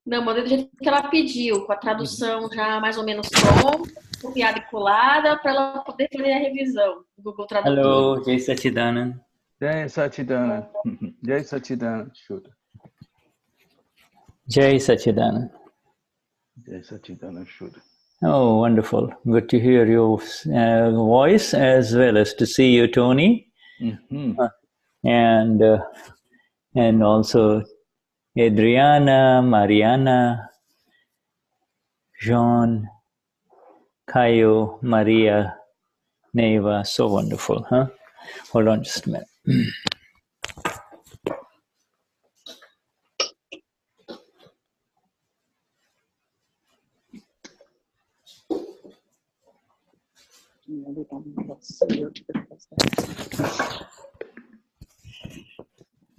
Não, mandei do jeito que ela pediu, com a tradução já mais ou menos pronta, copiada e colada, para ela poder fazer a revisão do Google Tradutor. Hello, Jai Sachidanand. Jai Sachidanand. Jai Sachidanand, Shuddha. Jai Sachidanand. Jai Sachidanand, Shuddha. Oh, wonderful. Good to hear your voice as well as to see you, Tony. And also Adriana, Mariana, Jean, Caio, Maria, Neva. So wonderful, huh? Hold on just a minute.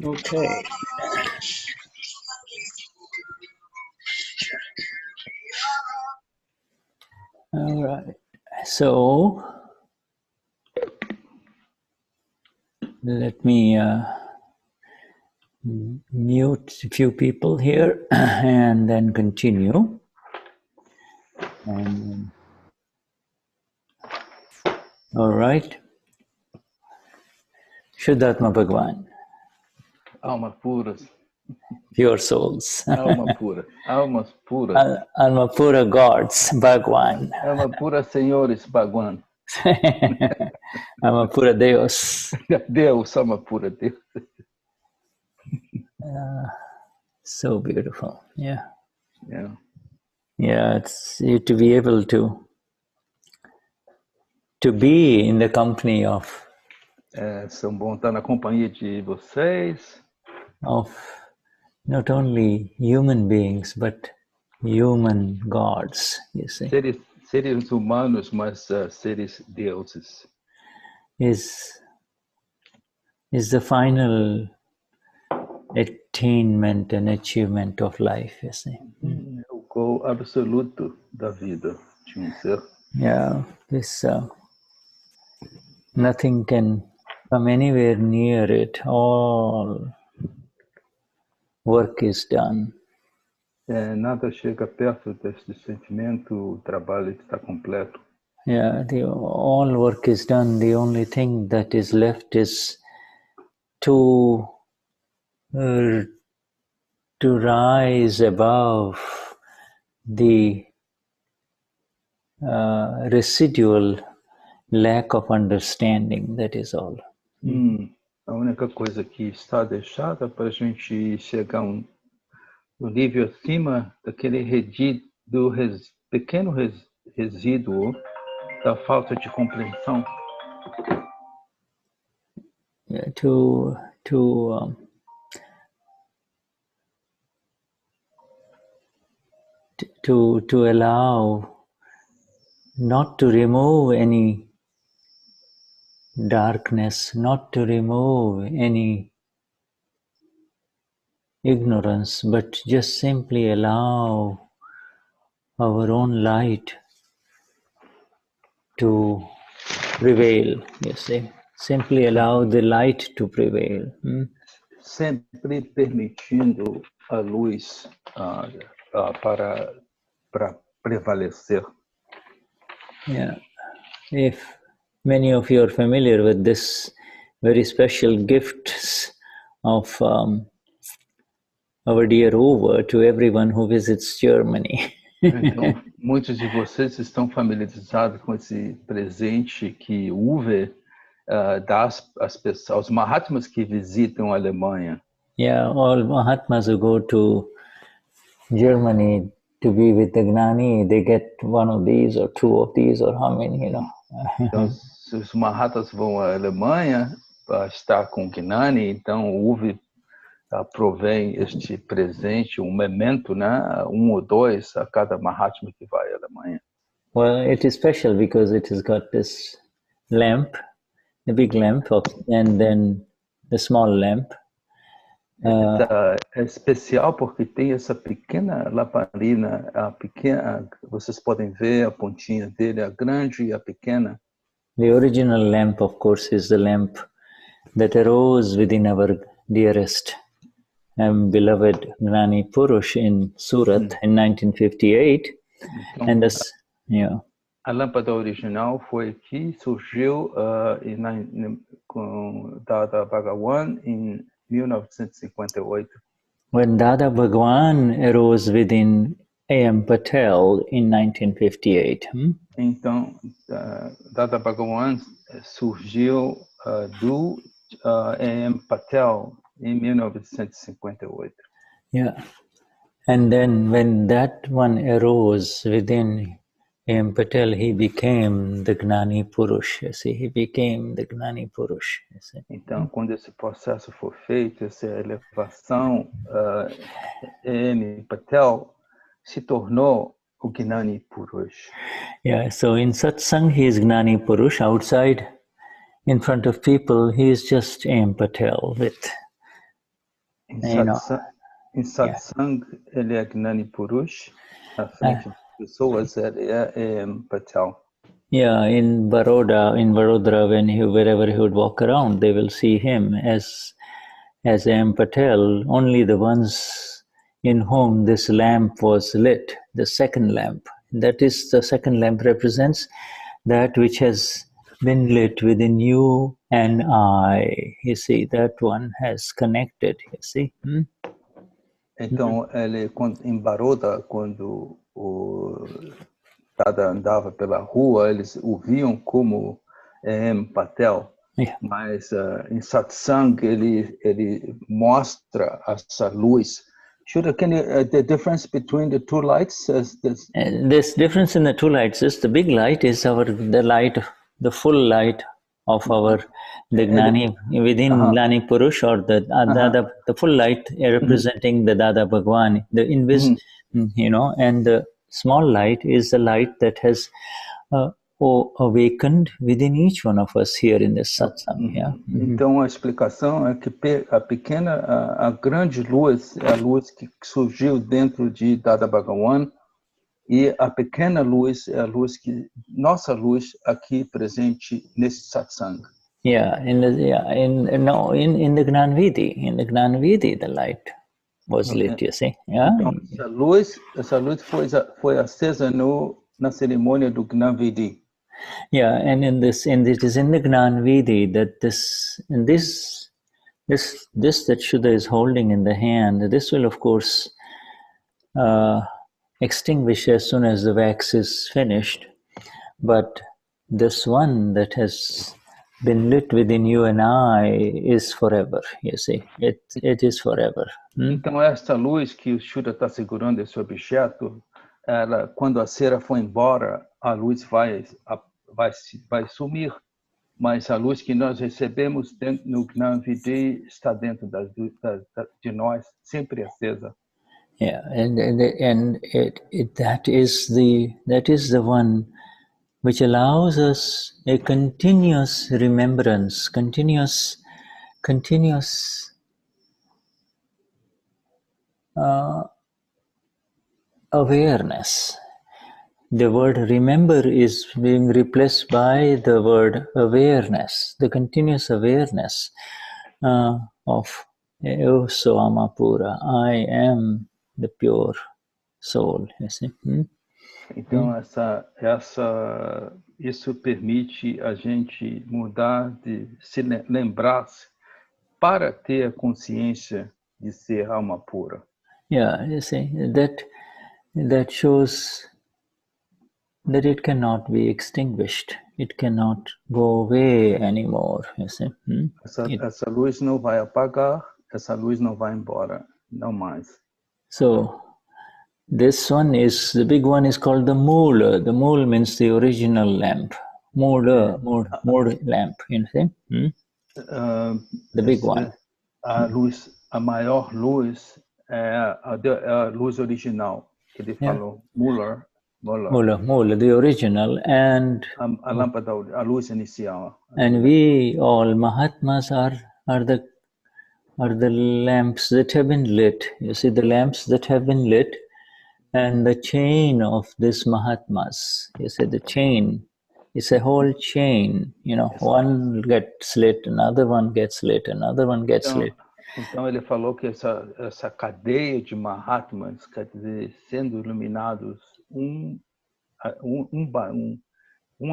Okay. All right. So let me mute a few people here and then continue. All right. Shuddhatma Bhagwan. Almas puras. Pure souls. Alma pura. Almas puras. Alma pura gods, Bhagwan. Alma pura senhores, Bhagwan. Alma pura Deus. Deus, alma pura Deus. So beautiful. Yeah. Yeah. Yeah, it's to be able to be in the company of são bom estar na companhia de vocês. Of not only human beings, but human gods, you see. Seres humanos, mas seres deuses. Is the final attainment and achievement of life, you see. O goal absoluto da vida de ser. Yeah, this nothing can come anywhere near it. All work is done. Nada chega perto deste sentimento, o trabalho está completo. Yeah, all work is done. The only thing that is left is to rise above the residual lack of understanding. That is all. A única coisa que está deixada para a gente chegar no nível acima daquele pequeno resíduo da falta de compreensão. Yeah, to allow not to remove any darkness, not to remove any ignorance, but just simply allow our own light to prevail, you see. Simply allow the light to prevail. Sempre permitindo a luz para prevalecer. Yeah. If many of you are familiar with this very special gifts of our dear Uwe to everyone who visits Germany. Então, muitos de vocês estão familiarizados com esse presente que Uwe dá aos Mahatmas que visitam a Alemanha. Yeah, all Mahatmas who go to Germany to be with the Gnani, they get one of these or two of these or how many, you know. Então, se os Mahatmas vão à Alemanha para estar com o Gnani, então Uwe provém este presente, memento, né? Ou dois a cada Mahatma que vai à Alemanha. Well, it is special because it has got this lamp, the big lamp, and then the small lamp. É especial porque tem essa pequena lamparina, vocês podem ver a pontinha dele, a grande e a pequena. The original lamp, of course, is the lamp that arose within our dearest beloved Gnani Purush in Surat in 1958. Então, And this, yeah. a lâmpada original foi que surgiu com Dada Bhagawan em 1958. When Dada Bhagwan arose within A.M. Patel in 1958. Então, Dada Bhagawan surgiu do A.M. Patel em 1958. Yeah. And then when that one arose within A.M. Patel, he became the Gnani Purush. You see, he became the Gnani Purush. You see. Então, quando esse processo for feito, essa elevação, A.M. Patel se tornou o Gnani Purush. Yeah, so in satsang he is Gnani Purush. Outside, in front of people, he is just A.M. Patel with, Em satsang, ele é Gnani Purush. À frente das pessoas, ele é A.M. Patel. Yeah, in Barodara, wherever he would walk around, they will see him as A.M. Patel. Only the ones in whom this lamp was lit, the second lamp. That is, the second lamp represents that which has been lit within you and I. You see, that one has connected, you see. Então, ele, em Baroda, quando o Dada andava pela rua, eles o viam como A.M. Patel. Yeah. Mas em satsang, ele mostra essa luz. Can you, the difference between the two lights? This difference in the two lights is the big light is the light, the full light of the Gnani within Gnani Purush, or the full light representing the Dada Bhagwan, the and the small light is the light that has awakened within each one of us here in this satsang. Yeah? Então a explicação é que a grande luz é a luz que surgiu dentro de Dada Bhagawan, e a pequena luz é a luz nossa luz aqui presente nesse satsang. Yeah, in the Gnan Vidi, the light was lit, you see. Yeah. Então, essa luz foi acesa na cerimônia do Gnan Vidi. Yeah, and it is in the Gnan Vidi that this that Shuddha is holding in the hand, this will of course extinguish as soon as the wax is finished. But this one that has been lit within you and I is forever, you see. It is forever. Então, esta luz que o Shuddha está segurando, esse objeto, quando a cera for embora, a luz vai sumir. Mas a luz que nós recebemos no Gnan Vidi está dentro de nós, sempre acesa. Yeah, and that is the one which allows us a continuous remembrance, continuous awareness. The word remember is being replaced by the word awareness, the continuous awareness of so Amapura, I am the pure soul, you see. Então, isso permite a gente mudar de se lembrar para ter a consciência de ser alma pura. Yeah, you see, that shows that it cannot be extinguished. It cannot go away anymore, you see. Essa luz não vai apagar, essa luz não vai embora, não mais. So, this one the big one is called the Moola. The Mool means the original lamp. Moola lamp, you see? The big one. A maior luz é a luz original, que ele falou, Moola, the original, and a lâmpada, a luz inicial. And we all Mahatmas are the lamps that have been lit. You see, the lamps that have been lit, and the chain of these Mahatmas. You see, the chain. It's a whole chain. One gets lit, another one gets lit, another one gets lit. Então ele falou que essa cadeia de Mahatmas, quer dizer, sendo iluminados um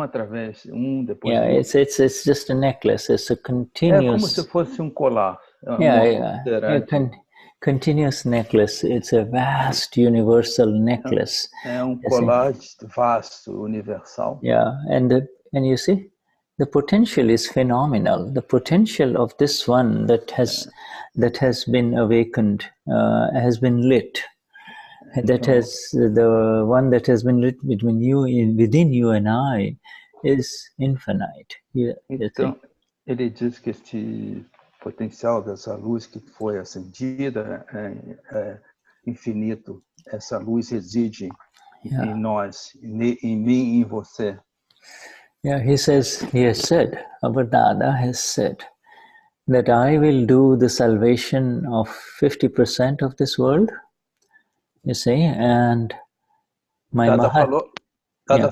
através, depois Yeah, do outro. it's just a necklace. It's a É como se continuous. fosse colar, Yeah, modo yeah. operante. Continuous necklace. It's a vast universal necklace. É You see? colar vasto, universal. Yeah, and you see, the potential is phenomenal. The potential of this one that has been awakened, has been lit. That Então, has the one that has been lit within you and I is infinite. You see? então, ele diz que este potencial dessa luz que foi acendida é infinito. Essa luz reside em nós, em mim e em você. Yeah, he has said, our Dada has said that I will do the salvation of 50% of this world, you see, and my Dada Mahat.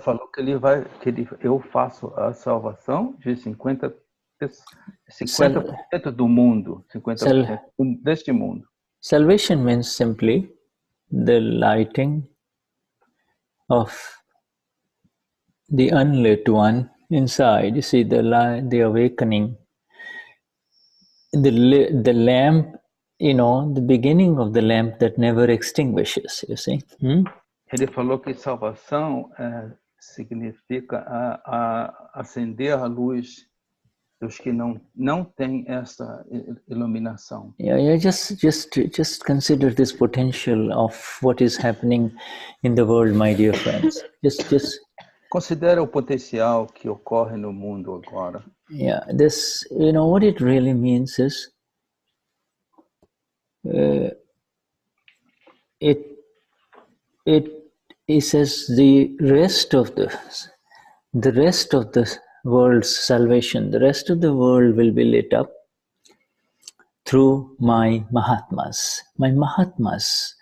falou que eu faço a salvação de 50% do mundo, 50% deste mundo. Salvation means simply the lighting of the unlit one inside. You see, the awakening, the lamp, the beginning of the lamp that never extinguishes, you see. Ele falou que salvação significa acender a luz dos que não têm essa iluminação. Yeah, just consider this potential of what is happening in the world, my dear friends. Just Considera o potencial que ocorre no mundo agora. Yeah, this, what it really means is, he says the rest of the world's salvation, the rest of the world will be lit up through my Mahatmas. My Mahatmas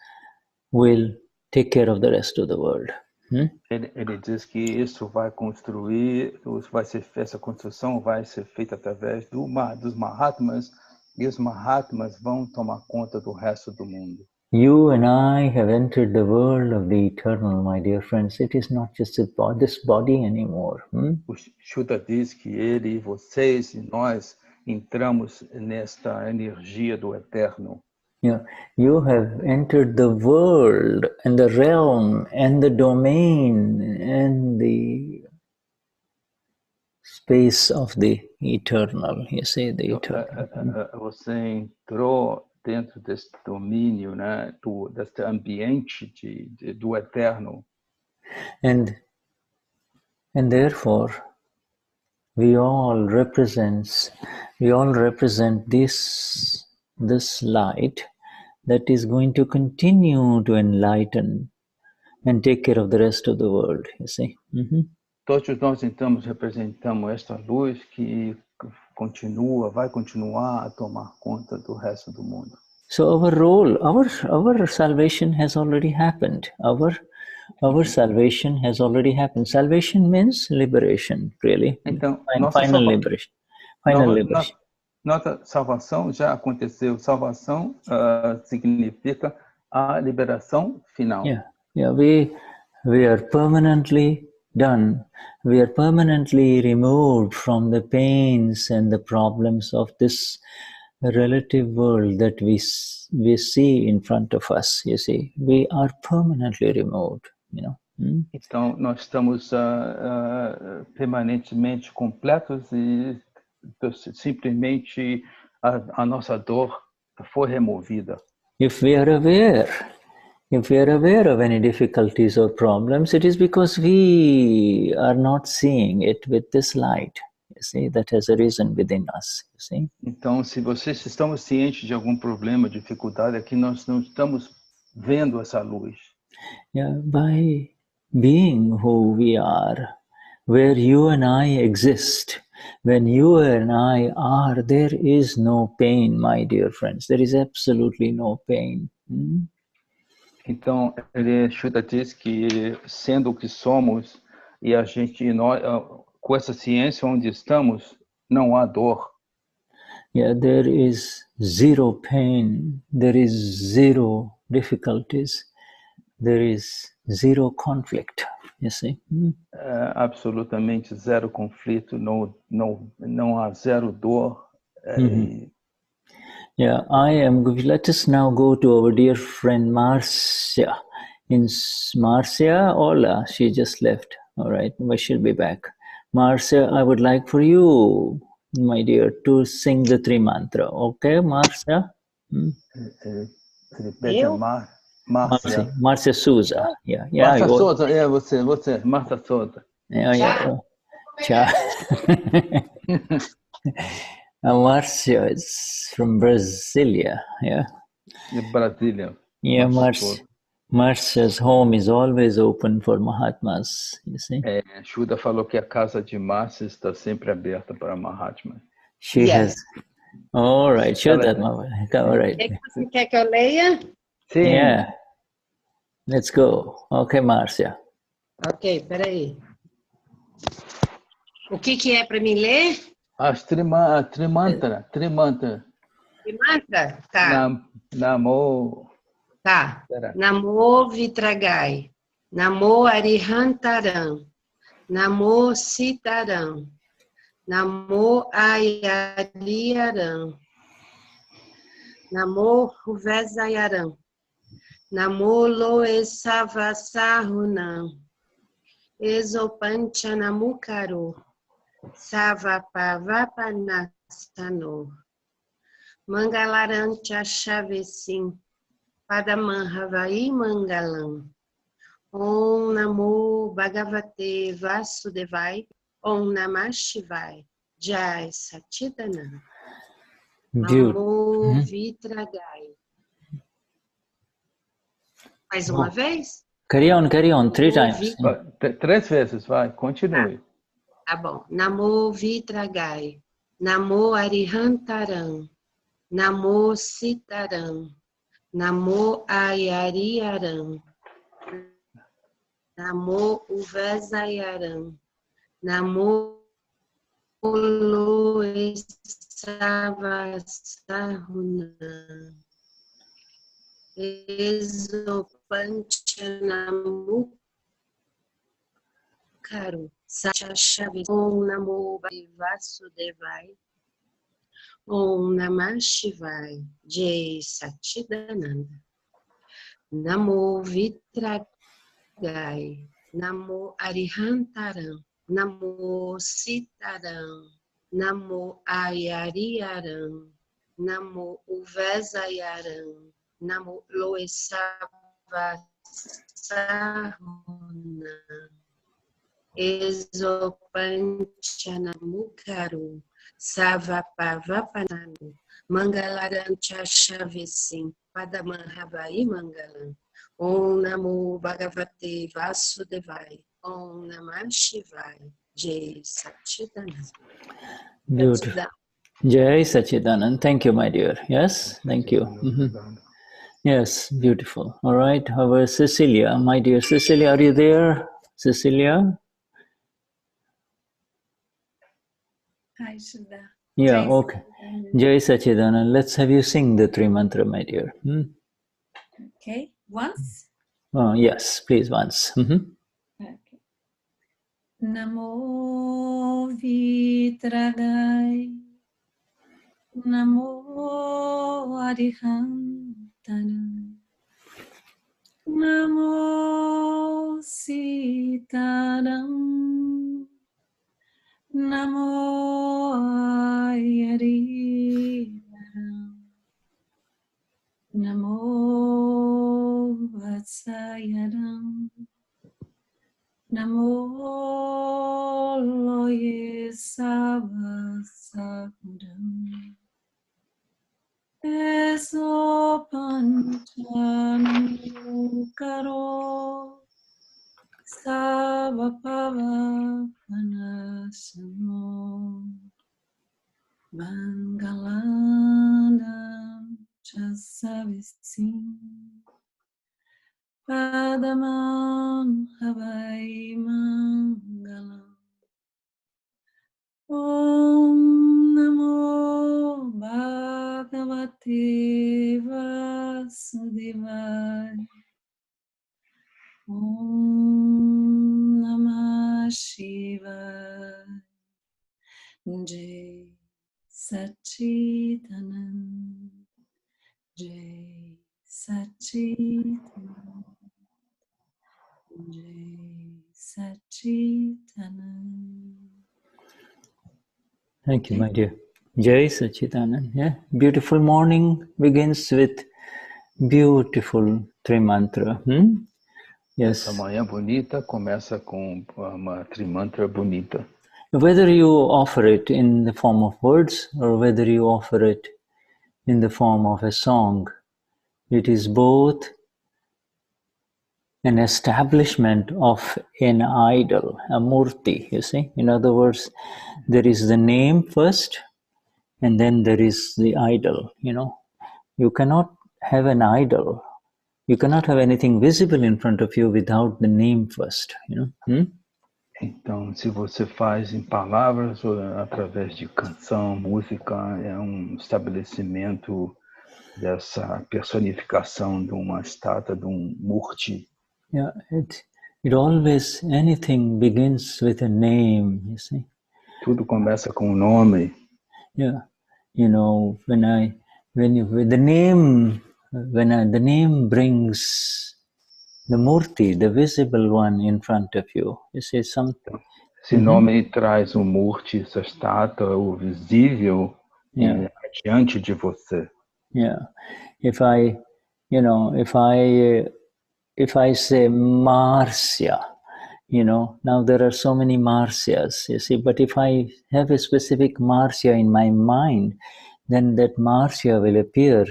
will take care of the rest of the world. Ele diz que isso essa construção vai ser feita através dos Mahatmas, e os Mahatmas vão tomar conta do resto do mundo. You and I have entered the world of the eternal, my dear friends. It is not just this body anymore. O Shuddha diz que ele, vocês e nós entramos nesta energia do eterno. Yeah, you have entered the world and the realm and the domain and the space of the eternal. You see, the eternal. Você entrou dentro desse domínio, né, desse ambiente do eterno. And therefore, we all represent this light that is going to continue to enlighten and take care of the rest of the world, you see. Todos nós representamos esta luz que vai continuar a tomar conta do resto do mundo. So our role, our salvation has already happened. Our salvation has already happened. Salvation means liberation, really. Então, Final liberation. Final liberation. Nossa salvação já aconteceu. Salvação significa a liberação final. Yeah. We are permanently done. We are permanently removed from the pains and the problems of this relative world that we see in front of us. You see, we are permanently removed. Então, nós estamos permanentemente completos e simplesmente a nossa dor foi removida. If we are aware of any difficulties or problems, it is because we are not seeing it with this light. You see, that has arisen within us. You see. Então, se vocês estão cientes de algum problema, dificuldade, é que nós não estamos vendo essa luz. Yeah, by being who we are, where you and I exist, when you and I are, there is no pain, my dear friends. There is absolutely no pain. Então, Shuddha diz que, sendo o que somos, e nós, com essa ciência onde estamos, não há dor. Yeah, there is zero pain, there is zero difficulties, there is zero conflict, you see. Absolutamente zero conflito, não há zero dor. Yeah, let us now go to our dear friend Marcia. Marcia, hola, she just left. All right, but she'll be back. Marcia, I would like for you, my dear, to sing the three mantra. Okay, Marcia? Repete a Márcia. Marcia Souza. Yeah, Márcia Souza, você, Márcia Souza. Yeah. Ciao. Marcia is from Brasilia, yeah? Brasília. Yeah, Marcia's home is always open for Mahatmas, you see. Shuddha falou que a casa de Márcia está sempre aberta para Mahatma. She has... All right, Shuddhatma. All right. Você quer que eu leia? Sim. Yeah. Let's go. Okay, Marcia. Ok, peraí. O que é para mim ler? As trimantra. Trimantra? Tá. Namo. Tá. Namo Vitragai. Namo Arihantaram. Namo Sitaram. Namo Ayariaram. Namo Ruvezayaram. Namo Loesavasarunam. Esopanchanamukaro. Savapavapanasano. Mangalarancha Chavesim. Padamanhavai Mangalam. Om Namo Bhagavate Vasudevai. Om Namah Shivai. Jai Satchidananda. Namo Vitragai. Mais uma vez? Carry on, 3 times. 3 vezes, vai, continue. Tá bom. Namo Vitragai. Namo Arihantaram. Namo Sitaram. Namo Ayariaram. Namo Uvezayaram. Namo Loesavasarunam. Esopanchanamukaro. Sachachavi. Om Namo Vasudevai. Om Namah Shivai. Jai Satchidananda. Namo Vitragai. Namo Arihantaram. Namo Sitaram. Namo Ayariaram. Namo Uvezayaram. Namo Loesavasarunam. Esopanchanamukaro. Savapavapananu. Mangalarancha Chavesim. Padamanhavai Mangalam. Om Namo Bhagavate Vasudevai. Om Namah Shivai. Jai Satchidananda. Beautiful. Jai Satchidanand. Thank you, my dear. Yes, thank you. Yes, beautiful. All right. Our Cecilia, my dear Cecilia, are you there? Cecilia? Hi, Shuddha. Yeah, okay. Jai Satchidanand. Let's have you sing the three mantra, my dear. Okay, once? Oh, yes, please, once. Okay. Namo Vitragai. Namo Arihantaram. Namo Sitaram. Namo Ayarivaram. Namo Vatsayaram. Namo Loyesavasarunam. Esopanchanamukaro. Savapavapanasano. Mangalanam Chasavisim. Padamam Havai Mangalam. Om Namo Shivaya. Om Namah Shivaya. Jai Sachidanand. Jai Sachidanand. Jai Sachidanand. Thank you, my dear. Jai Sachidanand. Yeah, beautiful morning begins with beautiful Trimantra. Yes. Essa manhã bonita começa com uma trimantra bonita. Whether you offer it in the form of words or whether you offer it in the form of a song, it is both an establishment of an idol, a murti, you see. In other words, there is the name first and then there is the idol, you know. You cannot have an idol. You cannot have anything visible in front of you without the name first, you know. Então, se você faz em palavras ou através de canção, música, é um estabelecimento dessa personificação de uma estátua, de um murti. Yeah, it always, anything begins with a name, you see. Tudo começa com um nome. Yeah, you know, the name brings the murti, the visible one in front of you. You see some. Esse nome traz o murti, essa estátua, o visível, adiante de você. Yeah, if I say Marcia, you know, now there are so many Marcias, you see, but if I have a specific Marcia in my mind, then that Marcia will appear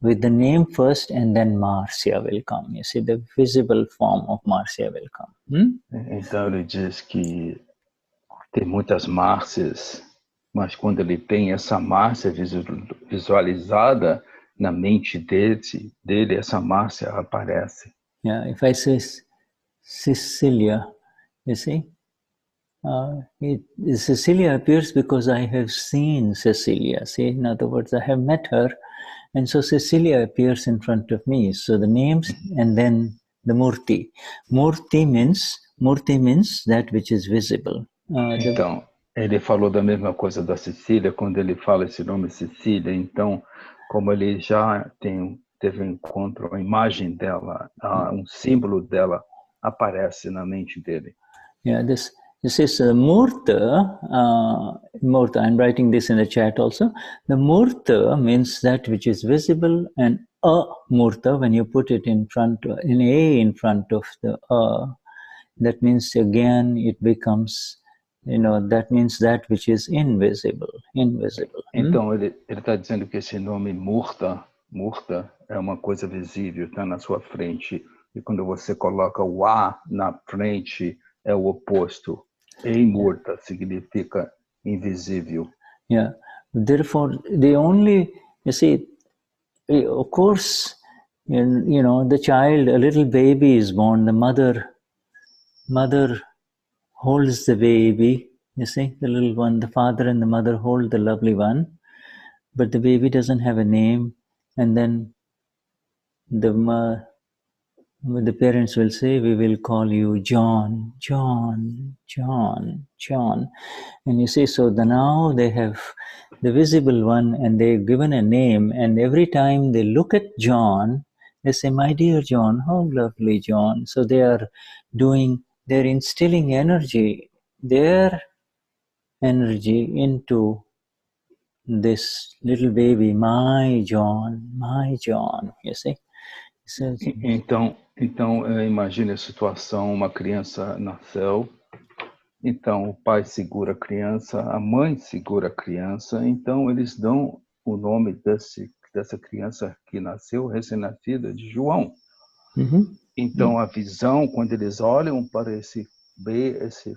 with the name first and then Marcia will come. You see, the visible form of Marcia will come. Então ele diz que tem muitas Márcias, mas quando ele tem essa Márcia visualizada na mente dele, essa Márcia aparece. Yeah, if I say Cecilia, you see, Cecilia appears because I have seen Cecilia. See, in other words, I have met her, and so Cecilia appears in front of me. So the names and then the murti. Murti means that which is visible. Então, ele falou da mesma coisa da Cecília, quando ele fala esse nome Cecília. Então, como ele já teve um encontro, a imagem dela, um símbolo dela aparece na mente dele. Yeah, this is murta. Murta. I'm writing this in the chat also. The murta means that which is visible, and a murta, when you put it in front, in a in front of the that means again it becomes, you know, that means that which is invisible. Então, ele está dizendo que esse nome murta é uma coisa visível, está na sua frente. E quando você coloca o A na frente, é o oposto. Murta significa invisível. Yeah. Therefore, the only, you see, of course, you know, the child, a little baby is born, the mother holds the baby, you see, the little one, the father and the mother hold the lovely one, but the baby doesn't have a name, and then the parents will say, we will call you John. And you see, so now they have the visible one and they've given a name, and every time they look at John, they say, my dear John, how lovely John. So they're instilling their energy into this little baby, my John, you see. So, então imagine a situação, uma criança nasceu, então o pai segura a criança, a mãe segura a criança, então eles dão o nome dessa criança que nasceu, recém-nascida, de João. Então a visão, quando eles olham para essa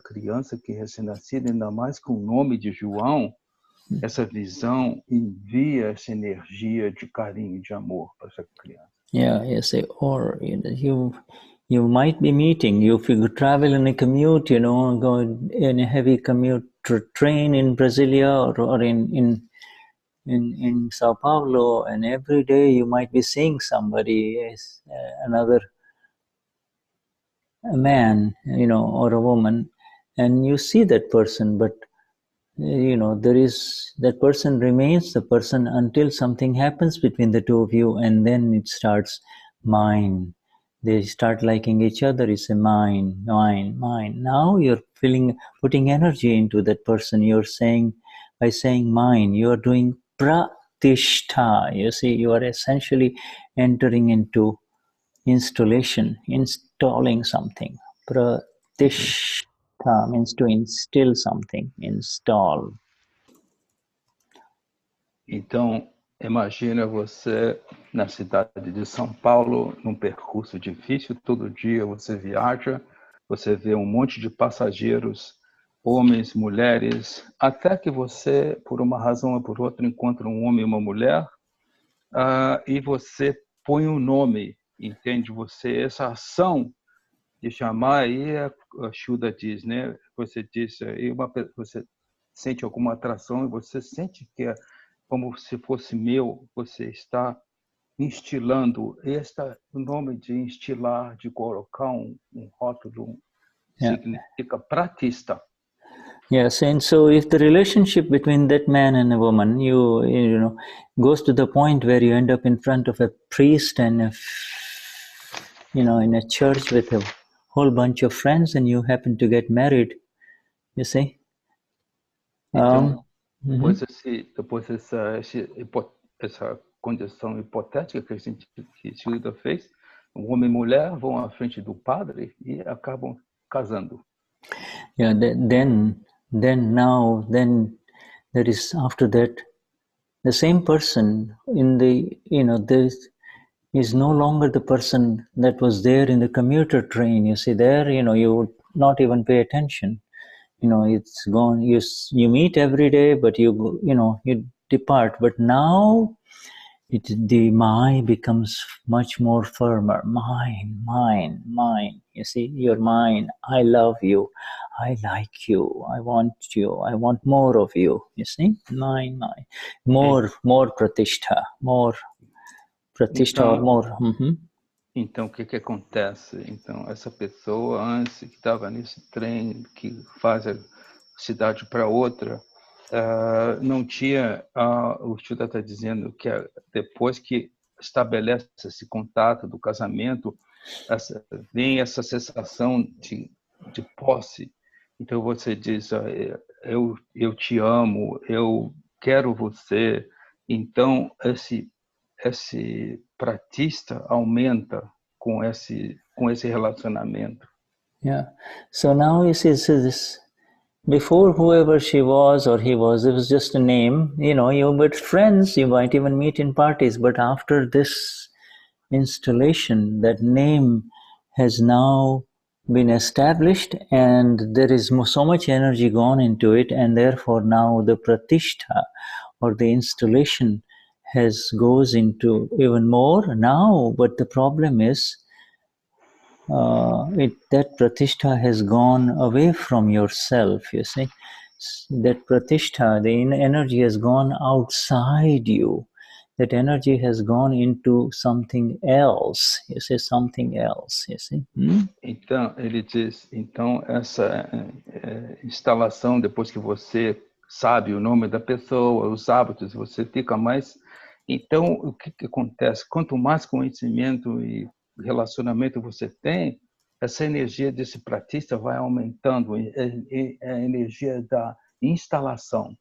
criança que é recém-nascida, ainda mais com o nome de João, essa visão envia essa energia de carinho, de amor para essa criança. Yeah, you say, or you might be meeting, if you travel in a commute, you know, go in a heavy commute train in Brasilia or in in Sao Paulo, and every day you might be seeing somebody, a man, or a woman, and you see that person, but that person remains the person until something happens between the two of you, and then it starts mine. They start liking each other. It's a mine, mine, mine. Now you're putting energy into that person. You're saying, by saying mine, you're doing pratishtha. You see, you are essentially entering into installation, installing something. Pratishtha means to instill something, install. Então, imagina você na cidade de São Paulo, num percurso difícil, todo dia você viaja, você vê um monte de passageiros, homens, mulheres, até que você, por uma razão ou por outra, encontra um homem e uma mulher, e você põe um nome, entende? Você, essa ação de chamar, aí a Shuddha diz, né? Você diz, você sente alguma atração e você sente que é como se fosse meu, você está instilando. O nome de instilar, de colocar um rótulo, significa pratista. Yes, and so if the relationship between that man and a woman, goes to the point where you end up in front of a priest and in a church with a whole bunch of friends, and you happen to get married, you see. Então, depois essa condição hipotética que Shuddha fez, um homem e mulher vão à frente do padre e acabam casando. Yeah, then there is, after that, the same person there is no longer the person that was there in the commuter train. You see, there, you would not even pay attention. It's gone. You meet every day, but you depart. But now, the my becomes much more firmer. Mine, mine, mine. You see, you're mine. I love you. I like you. I want you. I want more of you. You see, mine, mine. More pratishtha. More pratishtha, or more. Então, o que acontece? Então, essa pessoa, antes, que estava nesse trem, que faz a cidade para outra, não tinha, o Shuddha está dizendo que depois que estabelece esse contato do casamento, vem essa sensação de posse. Então, você diz, eu te amo, eu quero você. Então, esse pratista aumenta com esse relacionamento. Yeah. So now you see, this, before, whoever she was or he was, it was just a name. You were friends, you might even meet in parties. But after this installation, that name has now been established, and there is so much energy gone into it, and therefore now the pratishtha, or the installation, goes into even more now. But the problem is, that pratishtha has gone away from yourself. You see, that pratishtha, the energy, has gone outside you. That energy has gone into something else. You see, something else. You see. Então ele diz, essa instalação, depois que você sabe o nome da pessoa, os hábitos, você fica mais. Então, o que acontece? Quanto mais conhecimento e relacionamento você tem, essa energia desse pratista vai aumentando, a energia da instalação.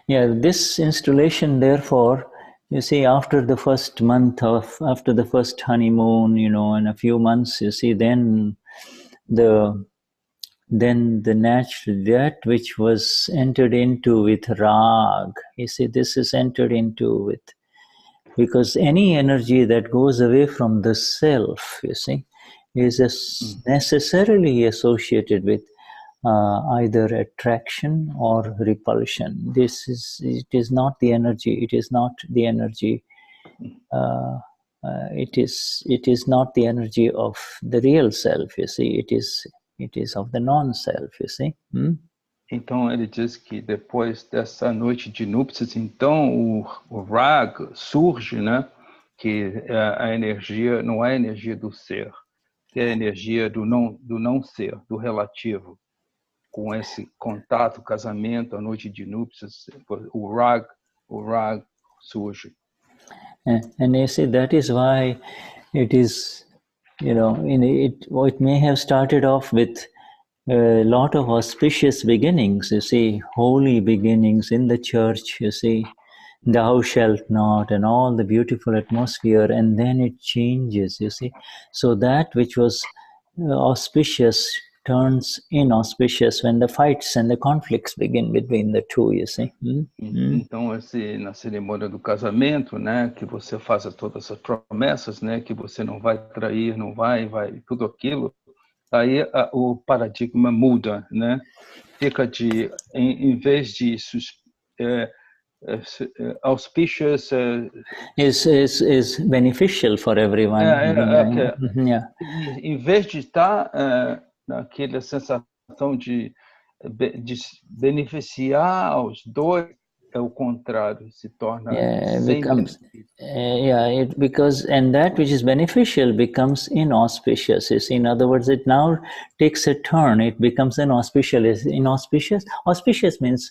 Yeah, this installation, therefore, you see, after the first month after the first honeymoon, in a few months, you see, then the natural, that which was entered into with rag, you see, this is entered into with, because any energy that goes away from the self, you see, is necessarily associated with either attraction or repulsion. It is not the energy. It is not the energy. It is not the energy of the real self. You see, it is of the non-self. You see. Então ele diz que depois dessa noite de núpcias, então o rag surge, né? Que a energia não é a energia do ser, que é a energia do não ser, do relativo. Com esse contato, casamento, a noite de núpcias, o rag surge. And you see, that is why it is, it may have started off with a lot of auspicious beginnings, you see, holy beginnings in the church, you see, thou shalt not, and all the beautiful atmosphere, and then it changes, you see. So that which was auspicious turns inauspicious when the fights and the conflicts begin between the two, you see. Então, na cerimônia do casamento, né, que você faça todas as promessas, né, que você não vai trair, não vai, tudo aquilo, aí o paradigma muda, né? Fica em vez de auspicious is beneficial for everyone. Em vez de estar naquela sensação de beneficiar os dois, é o contrário, se torna because and that which is beneficial becomes inauspicious. You see, in other words, it now takes a turn. It becomes inauspicious. Auspicious means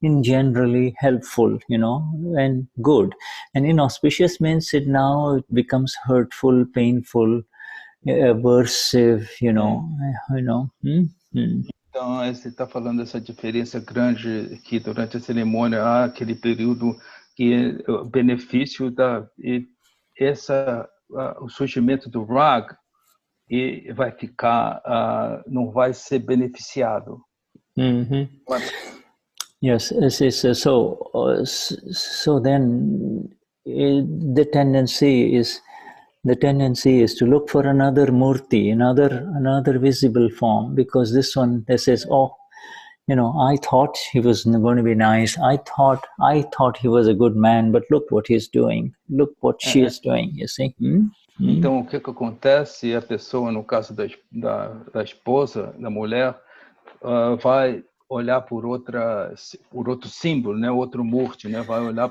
in generally helpful, and good. And inauspicious means it becomes hurtful, painful, aversive, Então, você está falando dessa diferença grande que durante a cerimônia há aquele período que o benefício o surgimento do rag e vai ficar, não vai ser beneficiado. Yes, so then the tendency is to look for another murti, another visible form, because this says, I thought he was going to be nice. I thought he was a good man, but look what he's doing. Look what she is doing, you see. Então, o que acontece? A pessoa, no caso da esposa, da mulher, vai olhar por outro símbolo, né? Outro murti, né? Vai olhar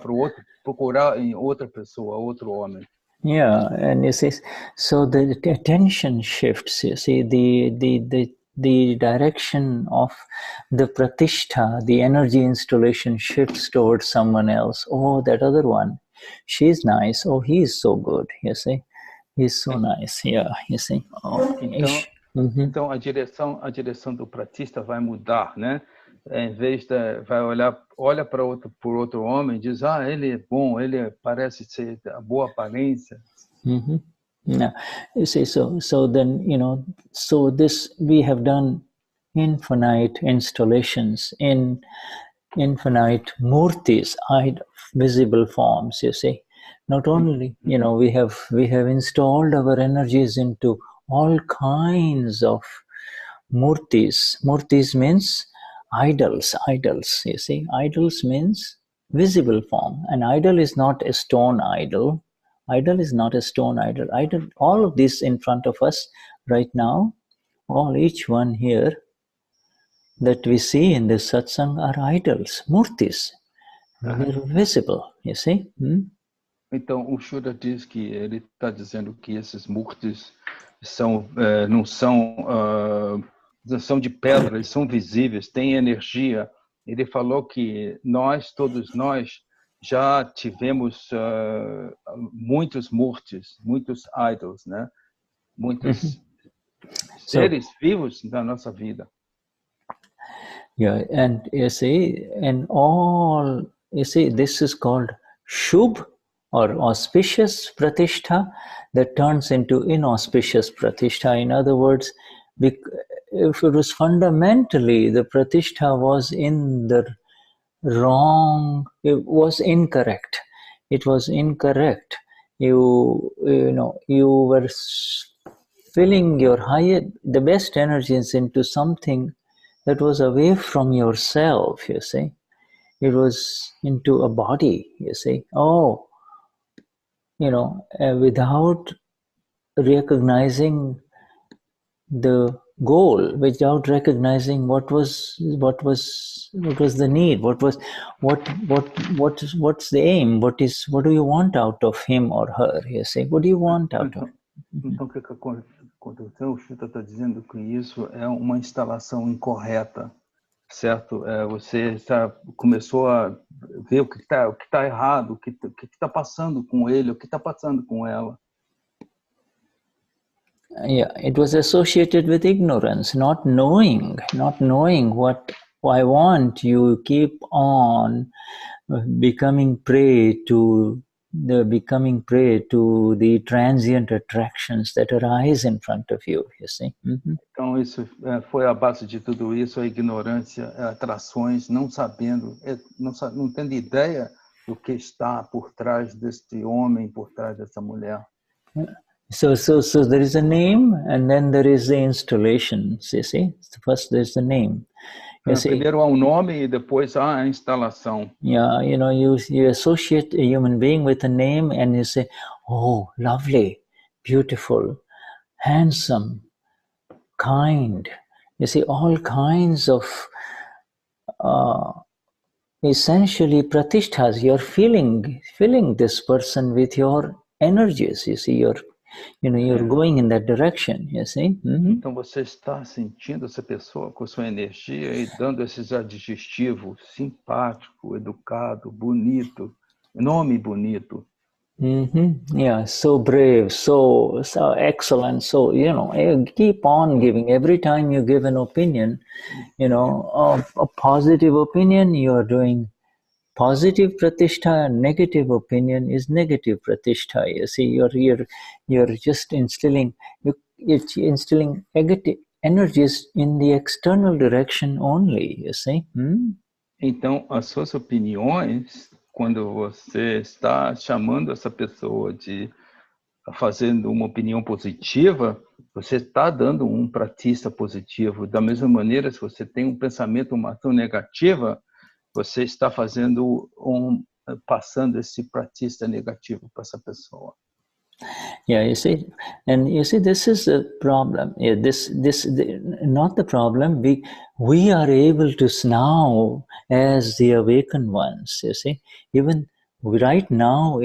procurar em outra pessoa, outro homem. Yeah, and you see, so the attention shifts. You see, the direction of the pratishtha, the energy installation shifts towards someone else. Oh, that other one, she's nice. Oh, he's so good. You see, he's so nice. Yeah, you see. Oh, então a direção do pratista vai mudar, né? Em vez vai olha para outro homem, diz, ele é bom, ele parece ser boa aparência. Yeah, you see, so then so this we have done infinite installations in infinite murtis, visible forms. You see, not only we have installed our energies into all kinds of murtis. Murtis means idols. You see, idols means visible form. An idol is not a stone idol. Idol is not a stone idol. All of this in front of us right now, each one here that we see in this satsang are idols, murtis. They're visible, you see. Então, o Shuddha diz que ele está dizendo que esses murtis não são de pedra, eles são visíveis, têm energia. Ele falou que todos nós, já tivemos muitos murtis, muitos idols, né? Muitos seres vivos na nossa vida. Yeah, and you see, this is called Shubh or auspicious pratishtha that turns into inauspicious pratishtha. In other words, if it was fundamentally the pratishtha was in the wrong, it was incorrect. It was incorrect. You were filling the best energies into something that was away from yourself, you see. It was into a body, you see. Without recognizing the goal without recognizing what was the need, what's the aim, what do you want out of him or her, you say, what do you want out of Então, o que aconteceu? O Shuddha está dizendo que isso é uma instalação incorreta, certo? Você começou a ver o que está errado, o que está passando com ele, o que está passando com ela. Yeah, it was associated with ignorance, not knowing what I want. You keep on becoming prey to the transient attractions that arise in front of you, you see. Então, isso foi a base de tudo isso, a ignorância, atrações, não sabendo, não tendo ideia do que está por trás deste homem, por trás dessa mulher. So there is a name, and then there is the installation, you see. First there's the name. Primeiro há um nome e depois há a instalação. Yeah, you associate a human being with a name and you say, oh, lovely, beautiful, handsome, kind. You see, all kinds of essentially pratishthas. You're feeling this person with your energies. You see, you're going in that direction, you see. Então você está sentindo essa pessoa com sua energia e dando esses adjetivos: simpático, educado, bonito, nome bonito. Yeah, so brave, so excellent. So you keep on giving. Every time you give an opinion, a positive opinion, you are doing positive pratishtha. Negative opinion is negative pratishtha. You see, you're just instilling negative energies in the external direction only. You see. Então, as suas opiniões, quando você está chamando essa pessoa fazendo uma opinião positiva, você está dando um pratista positivo. Da mesma maneira, se você tem um pensamento, uma ação negativa, você está passando esse pratista negativo para essa pessoa. Yeah, you see, this is the problem. Yeah, not the problem. We are able to now, as the awakened ones, you see, even right now,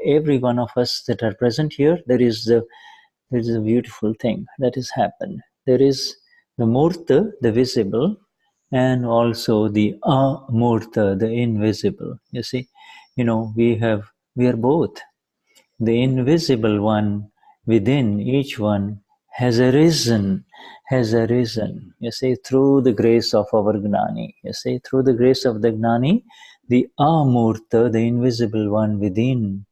every one of us that are present here, there is a beautiful thing that has happened. There is the murta, the visible, and also the amurta, the invisible. You see, we are both. The invisible one within each one has arisen, you see, through the grace of our Gnani. You see, through the grace of the Gnani, the Amurta, the invisible one within,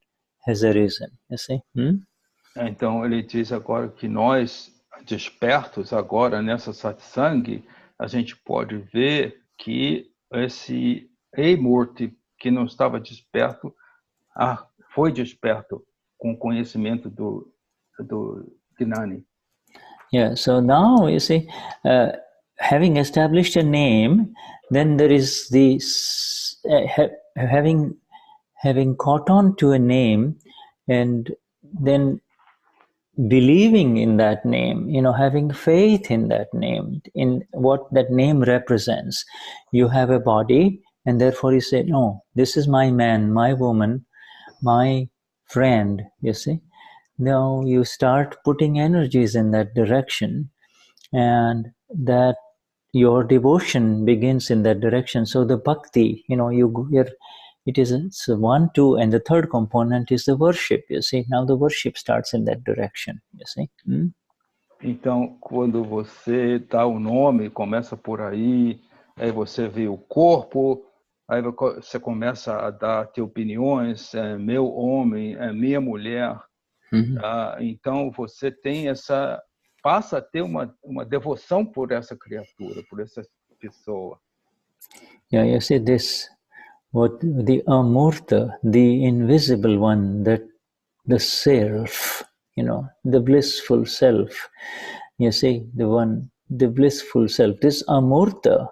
has arisen. You see? Então, ele diz agora que nós, despertos agora nessa satsang, a gente pode ver que esse Eimurti, que não estava desperto, foi desperto com o conhecimento do Gnani. Yeah, so now you see, having established a name, then there is this having caught on to a name, and then believing in that name, having faith in that name, in what that name represents. You have a body, and therefore you say, no, this is my man, my woman, my friend, you see. Now you start putting energies in that direction, and that your devotion begins in that direction. So the bhakti, it's 1, 2, and the third component is the worship, you see. Now the worship starts in that direction, you see. Então, quando você dá o nome, começa por aí você vê o corpo, aí você começa a dar opiniões, meu homem, minha mulher. Então, você tem passa a ter uma devoção por essa criatura, por essa pessoa. Yeah, you see this, what the Amurta, the invisible one, that the self, the blissful self, you see, the blissful self, this Amurta,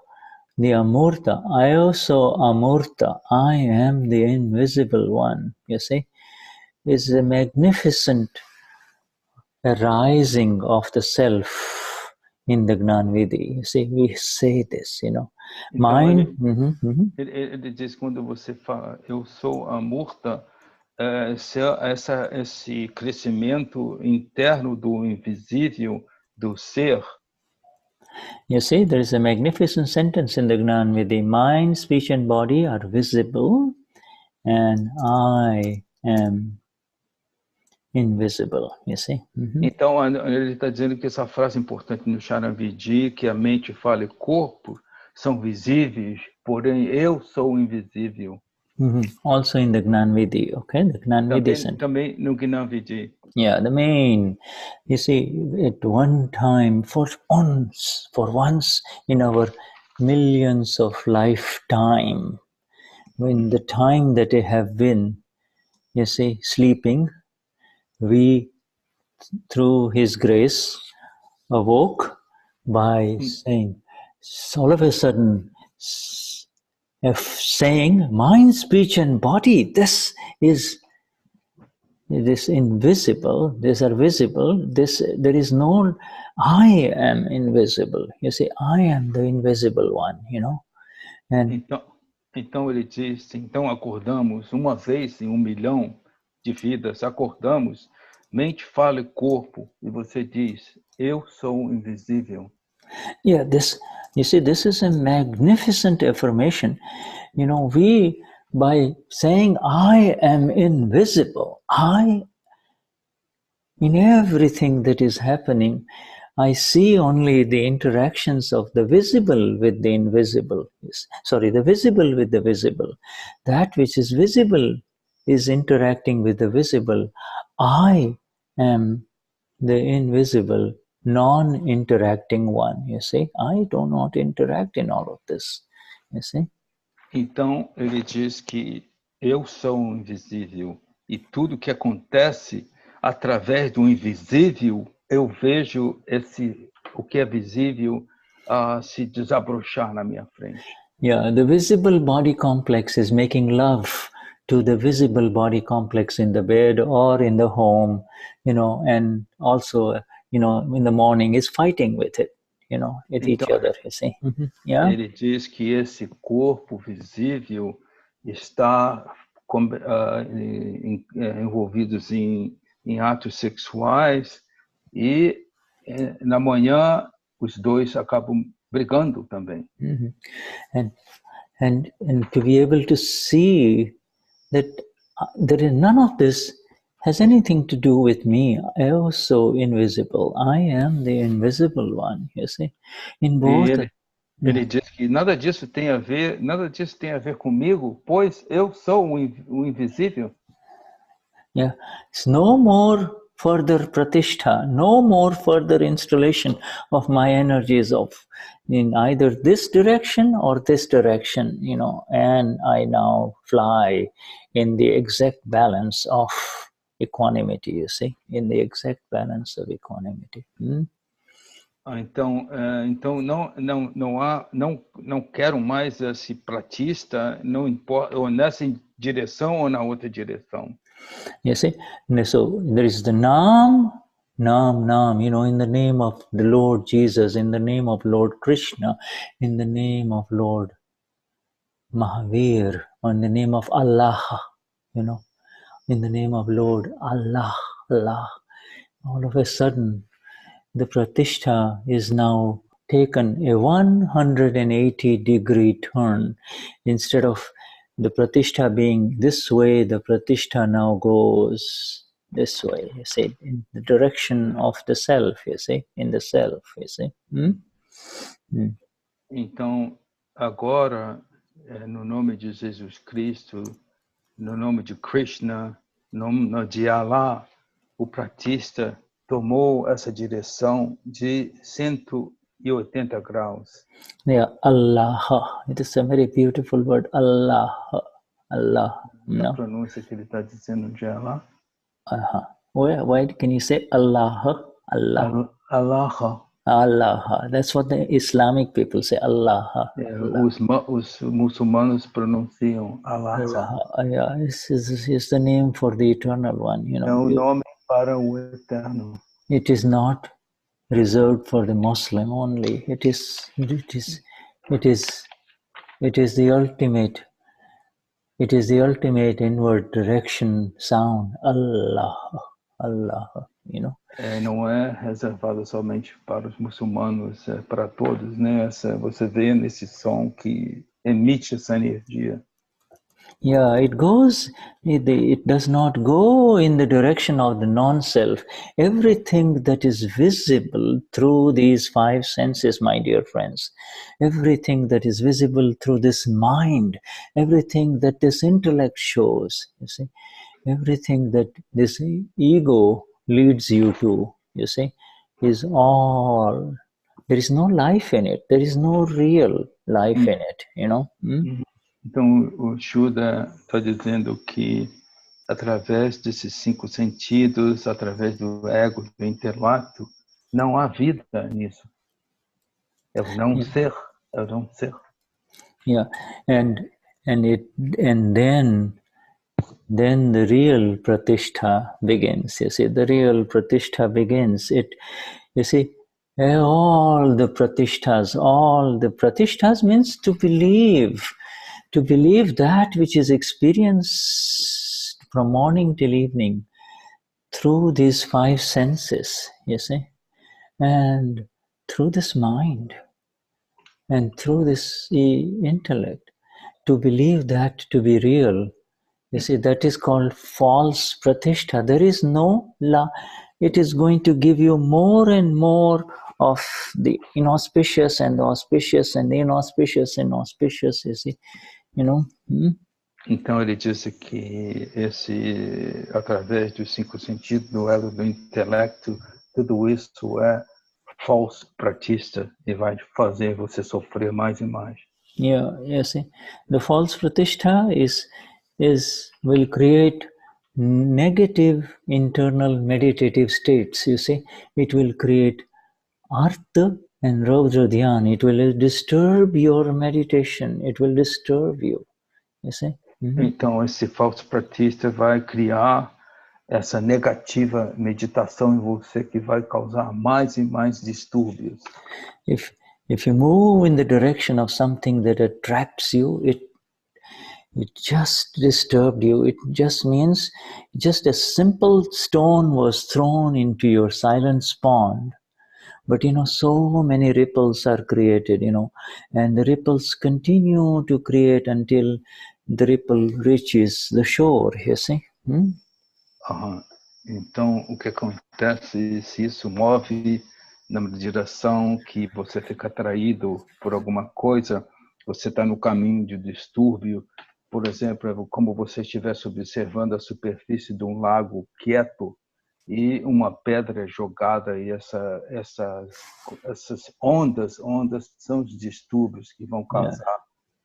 the Amurta, I also Amurta, I am the invisible one, you see, is a magnificent arising of the self in the Gnan Vidhi. You see, we say this, you know. Então, Mind. ele diz, quando você fala, eu sou a Murta, esse crescimento interno do invisível, do ser. You see, there is a magnificent sentence in the Gnan Vidhi. Mind, speech and body are visible and I am invisible, you see. Então, ele está dizendo que essa frase importante no Charavidi, que a mente, fala e corpo são visíveis, porém eu sou invisível. Also in the Gnan Vidhi, okay? The Gnan Vidhi sentence. Também no Gnana-Vidhi. Yeah, the main, you see, at one time, for once in our millions of lifetime, when the time that I have been, you see, sleeping, we, through His grace, awoke by saying, all of a sudden, saying, mind, speech, and body, this is invisible, these are visible, there is no, I am invisible. You see, I am the invisible one, you know. And então ele diz, então acordamos uma vez em 1 milhão de vidas, acordamos, mente, fala e corpo, e você diz, eu sou invisível. Yeah, you see, this is a magnificent affirmation. You know, we, by saying I am invisible, in everything that is happening, I see only the interactions of the visible with the invisible. Sorry, the visible with the visible. That which is visible is interacting with the visible. I am the invisible, non-interacting one, you see. I do not interact in all of this, you see. Então, ele diz que eu sou invisível e tudo que acontece através do invisível, eu vejo o que é visível se desabrochar na minha frente. Yeah, the visible body complex is making love to the visible body complex in the bed or in the home, you know, and also, you know, in the morning is fighting with it, you know, with each other, you see. Yeah. Ele diz que esse corpo visível está envolvidos em atos sexuais e na manhã os dois acabam brigando também. And to be able to see that there is none of this has anything to do with me. I am also invisible. I am the invisible one, you see. In both. Ele diz que nada disso tem a ver comigo, pois eu sou o invisível. Yeah, it's no more further pratishtha, no more further installation of my energies in either this direction or this direction, you know, and I now fly in the exact balance of equanimity, you see, in the exact balance of equanimity. Então não quero mais esse pratista, não importa, ou nessa direção ou na outra direção. You see, so there is the Naam, you know, in the name of the Lord Jesus, in the name of Lord Krishna, in the name of Lord Mahavir, or in the name of Allah, you know, in the name of Lord Allah. All of a sudden, the pratishtha is now taken a 180-degree turn. Instead of the pratishtha being this way, the pratishtha now goes this way, you see, in the direction of the self, you see, in the self, you see. Então, agora, no nome de Jesus Cristo, no nome de Krishna, no nome de Allah, o pratista tomou essa direção de 180 graus. Yeah, Allah. It is a very beautiful word, Allah. Allah. A pronúncia que ele está dizendo de Allah. Why can you say Allah? Allah. Allah. That's what the Islamic people say, Allah. Os muçulmanos pronunciam Allah. Yeah, this is the name for the eternal one, you know. É o nome para o eterno. It is not reserved for the Muslim only. It is the ultimate. It is the ultimate inward direction sound. Allah, Allah. You know. Não é reservado somente para os muçulmanos, é para todos, né? Você vê nesse som que emite essa energia. Yeah, it does not go in the direction of the non-self. Everything that is visible through these five senses, my dear friends, everything that is visible through this mind, everything that this intellect shows, you see, everything that this ego leads you to, you see, is all, there is no life in it. There is no real life in it, you know. Então, o Shuddha está dizendo que, através desses 5 sentidos, através do ego, do intelecto, não há vida nisso. É o não ser, é o não ser. Yeah, and then the real pratishtha begins. You see, the real pratishtha begins. You see, all the pratishthas means to believe that which is experienced from morning till evening through these five senses, you see, and through this mind and through this intellect, to believe that to be real. You see, that is called false pratishtha. There is no it is going to give you more and more of the inauspicious and the auspicious and the inauspicious and auspicious, you see, you know. Então ele disse que através dos 5 sentidos, do ego, do intelecto, tudo isso é falso pratista e vai fazer você sofrer mais e mais. Yeah, you see, the false pratishtha will create negative internal meditative states. You see, it will create artha and raudra dhyan. It will disturb your meditation. It will disturb you. You see. Então esse falso pratista vai criar essa negativa meditação em você que vai causar mais e mais distúrbios. If you move in the direction of something that attracts you, it just disturbed you. It just means just a simple stone was thrown into your silence pond. But, you know, so many ripples are created, you know, and the ripples continue to create until the ripple reaches the shore, you see. Então, o que acontece se isso move na direção que você fica atraído por alguma coisa, você está no caminho de distúrbio, por exemplo, como você estivesse observando a superfície de um lago quieto e uma pedra jogada e essas ondas são os distúrbios que vão causar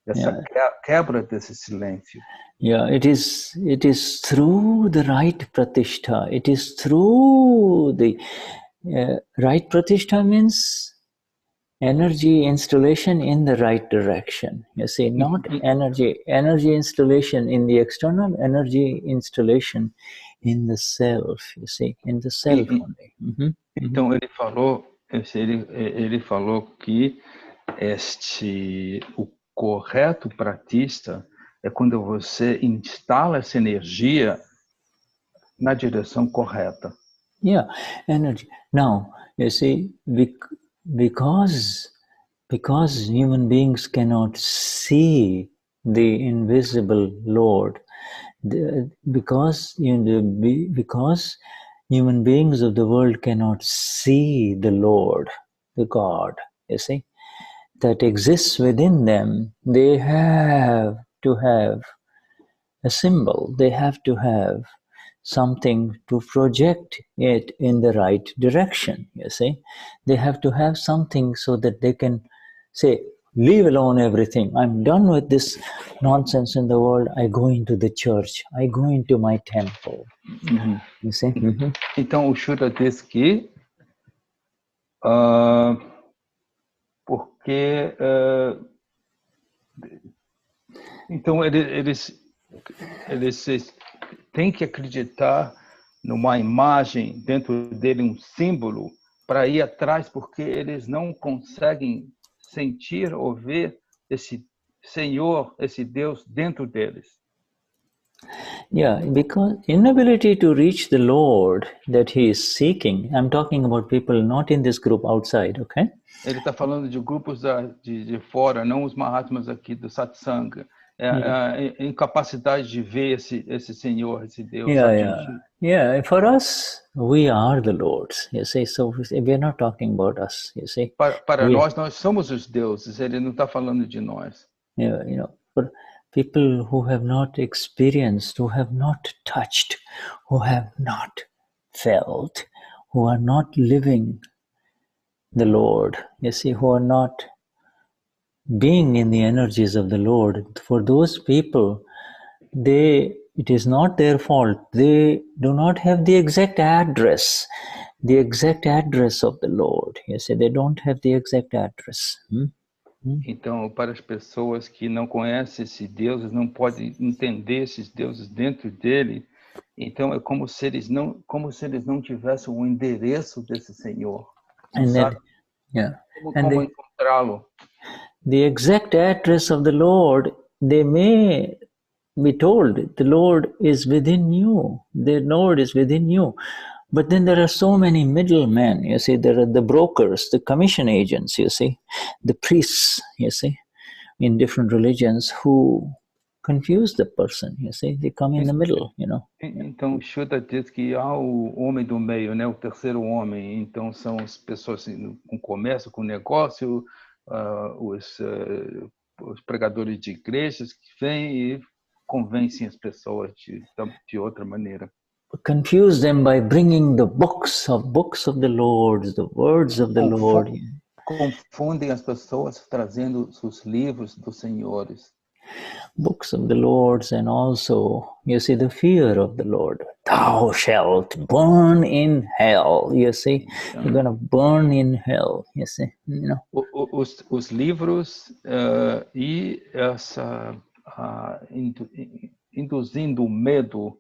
essa quebra desse silêncio. Yeah, it is through the right pratishtha. It is through the right pratishtha means energy installation in the right direction. You see, not energy installation in the external, energy installation in the self. You see, in the self only. Então ele falou que o correto pratista é quando você instala essa energia na direção correta. Yeah, energy. Now, you see, because human beings cannot see the invisible Lord, because human beings of the world cannot see the Lord, the God, you see, that exists within them, they have to have a symbol. They have to have something to project it in the right direction, you see. They have to have something so that they can say, leave alone everything. I'm done with this nonsense in the world. I go into the church. I go into my temple. You see? Então, o Shuddha diz que porque então eles têm que acreditar numa imagem dentro dele, um símbolo para ir atrás, porque eles não conseguem sentir ou ver esse Senhor, esse Deus dentro deles. Yeah, because inability to reach the Lord that he is seeking, I'm talking about people not in this group, outside, okay? Ele está falando de grupos de fora, não os Mahatmas aqui do Satsanga. A incapacidade de ver esse Senhor, esse Deus atingido. Yeah, for us, we are the Lords, you see, so we're not talking about us, you see. Para nós somos os deuses, ele não está falando de nós. Yeah, you know, for people who have not experienced, who have not touched, who have not felt, who are not living the Lord, you see, who are not being in the energies of the Lord, for those people, it is not their fault. They do not have the exact address of the Lord. You see, they don't have the exact address. Então, para as pessoas que não conhecem esse Deus, eles não podem entender esses deuses dentro dele. Então, é como se eles não tivessem o endereço desse Senhor. Não sabe? Como encontrá-lo? The exact address of the Lord, they may be told, the Lord is within you. The Lord is within you. But then there are so many middlemen, you see, there are the brokers, the commission agents, you see, the priests, you see, in different religions who confuse the person, you see, they come in the middle, you know. Então, Shuddha diz que há o homem do meio, né, o terceiro homem. Então, são as pessoas com comércio, com negócio, os pregadores de igrejas que vêm e convencem as pessoas de outra maneira. Confuse them by bringing the books of the Lord, the words of the Lord. Confundem as pessoas trazendo os livros dos senhores. Books of the Lords, and also, you see, the fear of the Lord. Thou shalt burn in hell, you see. You're going to burn in hell, you see. You know? Os livros e essa induzindo o medo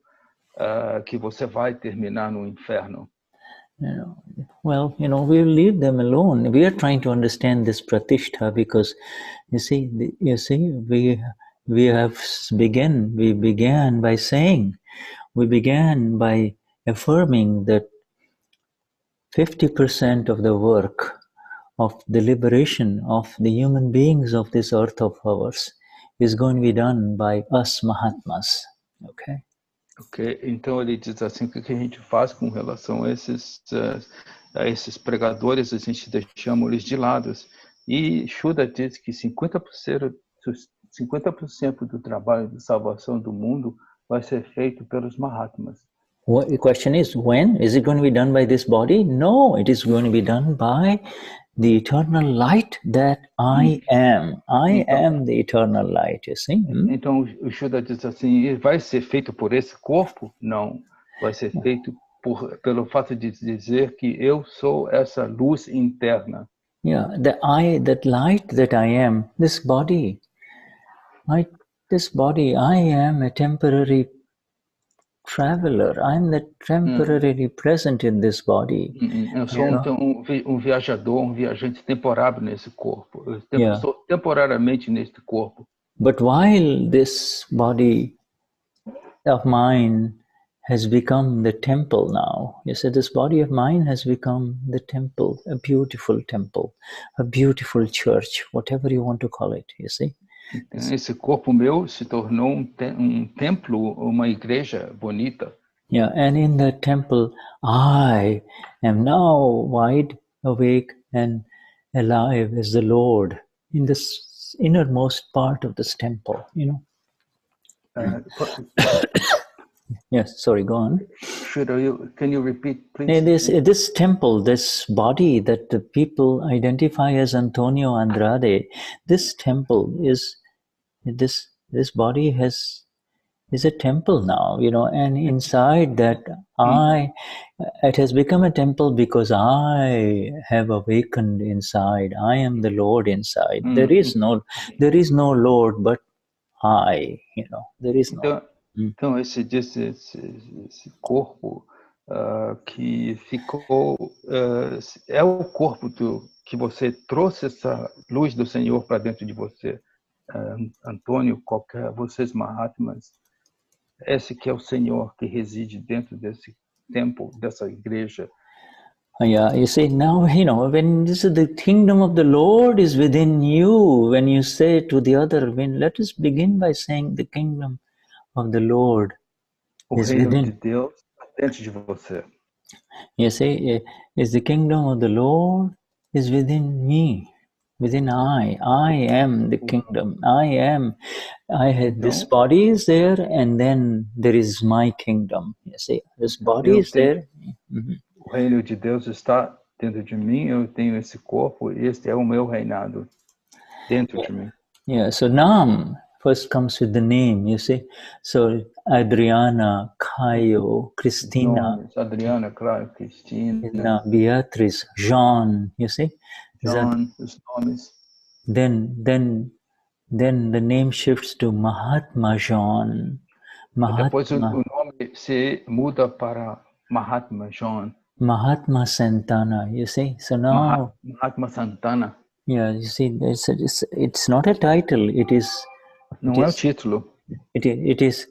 que você vai terminar no inferno. Well, you know, we'll leave them alone. We are trying to understand this pratishtha because, you see, we began by affirming that 50% of the work of the liberation of the human beings of this earth of ours is going to be done by us Mahatmas, okay? Ok, então ele diz assim, o que a gente faz com relação a esses pregadores, a gente deixamos-eles de lado. E Shuddha diz que 50% do trabalho de salvação do mundo vai ser feito pelos Mahatmas. What the question is, when? Is it going to be done by this body? No, it is going to be done by the eternal light that I am. I am the eternal light, you see. Então o Shuddha diz assim, vai ser feito por esse corpo? Não, vai ser feito pelo fato de dizer que eu sou essa luz interna. Yeah, that light that I am, this body, I am a temporary traveler. I'm the temporarily present in this body. Eu sou um viajador, um viajante temporário nesse corpo. Eu estou temporariamente neste corpo. But while this body of mine has become the temple now, you see, this body of mine has become the temple, a beautiful church, whatever you want to call it, you see. Esse corpo meu se tornou templo, uma igreja bonita. Yeah, and in that temple, I am now wide awake and alive as the Lord in this innermost part of this temple, you know. Yes, sorry, go on. Can you repeat, please? This temple, this body that the people identify as Antonio Andrade, this temple is, this body is a temple now, you know, and inside that it has become a temple because I have awakened inside. I am the Lord inside. There is no Lord but I, you know, there is no. Então esse corpo que ficou... é o corpo que você trouxe essa luz do Senhor para dentro de você. Antônio, vocês Mahatmas, esse que é o Senhor que reside dentro desse templo, dessa igreja. Yeah, you see, now, when this is the kingdom of the Lord is within you, when you say to the other, let us begin by saying the kingdom of the Lord O is reino de within. Deus está dentro de você. You see, is the kingdom of the Lord is within me, within I. I am the kingdom. This body is there, and then there is my kingdom. You see, this body is there. O reino de Deus está dentro de mim, eu tenho esse corpo, este é o meu reinado dentro de mim. Yeah, so Nam first comes with the name, you see. So Adriana, Caio, Cristina, Nomes, Adriana, claro, Cristina, Beatrice, Jean, you see. John, os nomes. Then the name shifts to Mahatma Jean. Depois o nome se muda para Mahatma John. Mahatma Santana, you see. So now Mahatma Santana. Yeah, you see, it's not a title. Não é o título. It is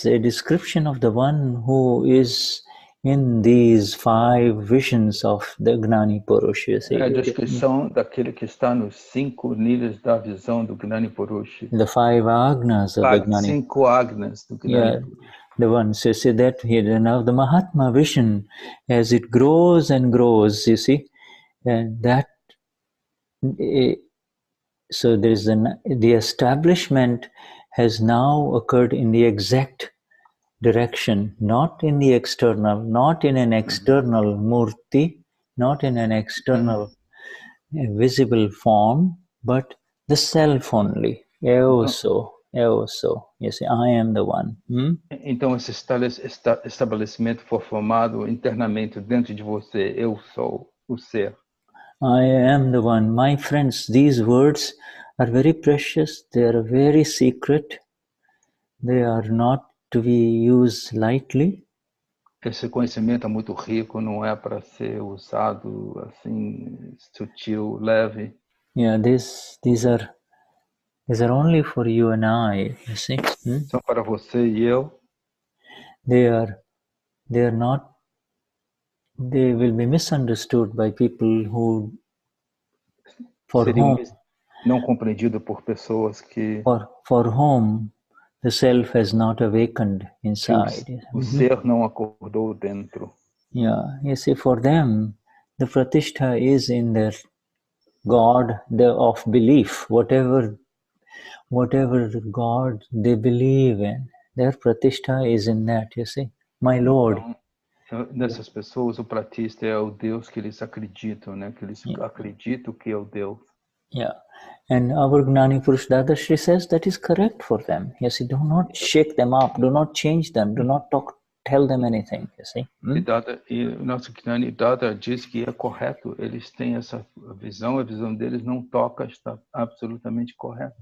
a description of the one who is in these 5 visions of the Gnani Purush. You see, É a descrição daquele que está nos 5 níveis da visão do Gnani Purush. The 5 agnas of the Gnani. 5 agnas do Gnani Purush. The one, so see that here now the Mahatma vision, as it grows and grows, you see, and that. So the establishment has now occurred in the exact direction, not in the external, not in an external murti, not in an external visible form, but the self only. Eu sou. You see, I am the one. Então esse estabelecimento foi formado internamente dentro de você. Eu sou o ser. I am the one. My friends, these words are very precious. They are very secret. They are not to be used lightly. Esse conhecimento é muito rico, não é para ser usado assim sutil, leve. Yeah, these are only for you and I. You see, São para você e eu. They are not. They will be misunderstood by people who, não compreendido por pessoas que for whom the self has not awakened inside. O ser não acordou dentro. Yeah, you see, for them, the pratishtha is in their God of belief, whatever God they believe in, their pratishtha is in that, you see. My Lord. Então, dessas pessoas, o pratista é o Deus que eles acreditam, né? Que eles acreditam que é o Deus. Yeah. And our Gnani Purush Dadashri says that is correct for them. You see, do not shake them up, do not change them, do not tell them anything, you see. E o nosso Gnani Dada diz que é correto, eles têm essa visão, a visão deles não toca, está absolutamente correta.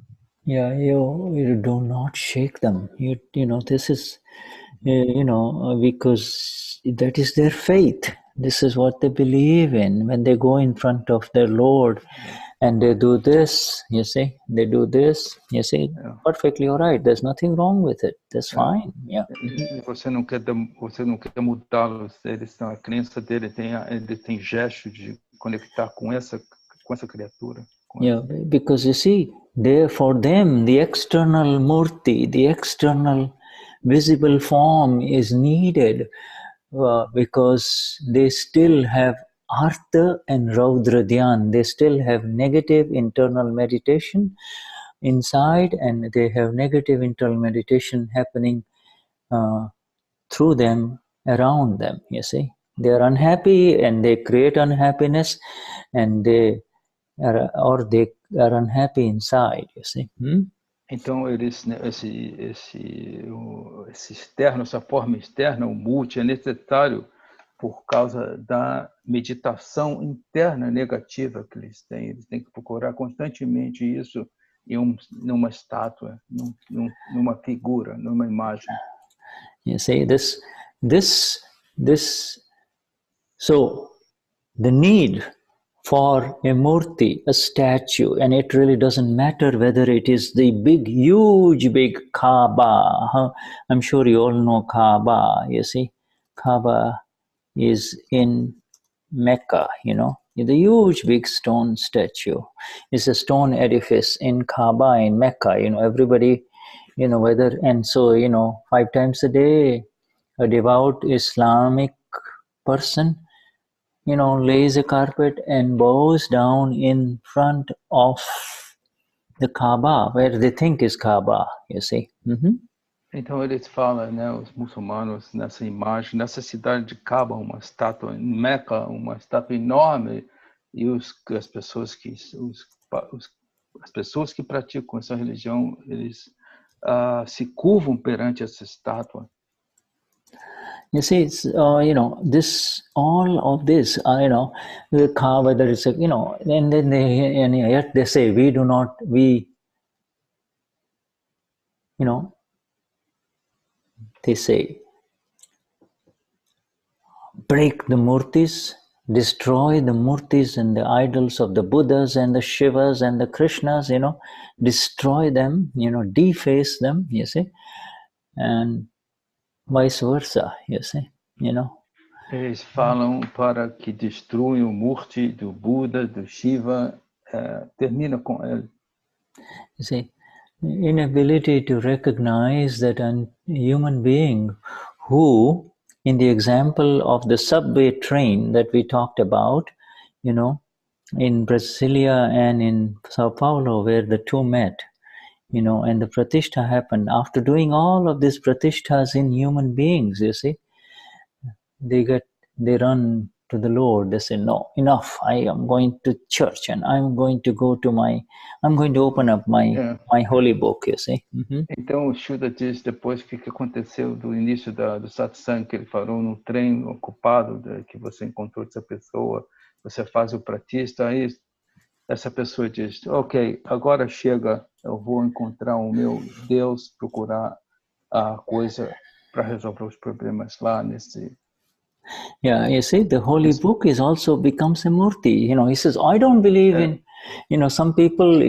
Yeah, you do not shake them. You know, this is, because that is their faith. This is what they believe in. When they go in front of their Lord and they do this, you see, perfectly all right. There's nothing wrong with it. That's fine. Yeah. Você não quer mudá-los. A crença dele ele tem gesto de conectar com essa criatura. Yeah, because you see, for them, the external murti, the external visible form is needed because they still have Artha and Raudra Dhyan. They still have negative internal meditation inside, and they have negative internal meditation happening through them, around them, you see. They are unhappy and they create unhappiness, and they are unhappy inside, you see. Então, esse externo, essa forma externa, o multi, é necessário por causa da meditação interna negativa que eles têm. Eles têm que procurar constantemente isso numa estátua, numa figura, numa imagem. You see, this. So the need for a murti, a statue, and it really doesn't matter whether it is the big, huge, big Kaaba. Huh? I'm sure you all know Kaaba. You see, Kaaba is in Mecca. The huge, big stone statue. It's a stone edifice in Kaaba in Mecca. Everybody, whether, and so 5 times a day, a devout Islamic person lays a carpet and bows down in front of the Kaaba, where they think is Kaaba, you see. Então eles falam, né, os muçulmanos, nessa imagem, nessa cidade de Kaaba, uma estátua em Meca, uma estátua enorme, e as pessoas que praticam essa religião, eles se curvam perante essa estátua. You see, it's, this, all of this, the Kaaba, there is and then yet they say, they say, break the murtis, destroy the murtis and the idols of the Buddhas and the Shivas and the Krishnas, destroy them, deface them, you see, and vice versa, you see, Eles falam para que destruam o murti do Buda, do Shiva, termina com ele. You see, inability to recognize that a human being who, in the example of the subway train that we talked about, in Brasilia and in Sao Paulo, where the two met, and the pratishtha happened. After doing all of these pratishthas in human beings, you see, they run to the Lord. They say, no, enough. I am going to church and I'm going to open up my holy book, you see. Então o Shuddha diz, depois que aconteceu do início do satsang, que ele falou no trem ocupado, que você encontrou essa pessoa, você faz o pratista, aí essa pessoa diz, ok, agora chega, eu vou encontrar o meu Deus, procurar a coisa para resolver os problemas lá nesse... Yeah, you see, the holy book also becomes a murti. He says, I don't believe in, some people,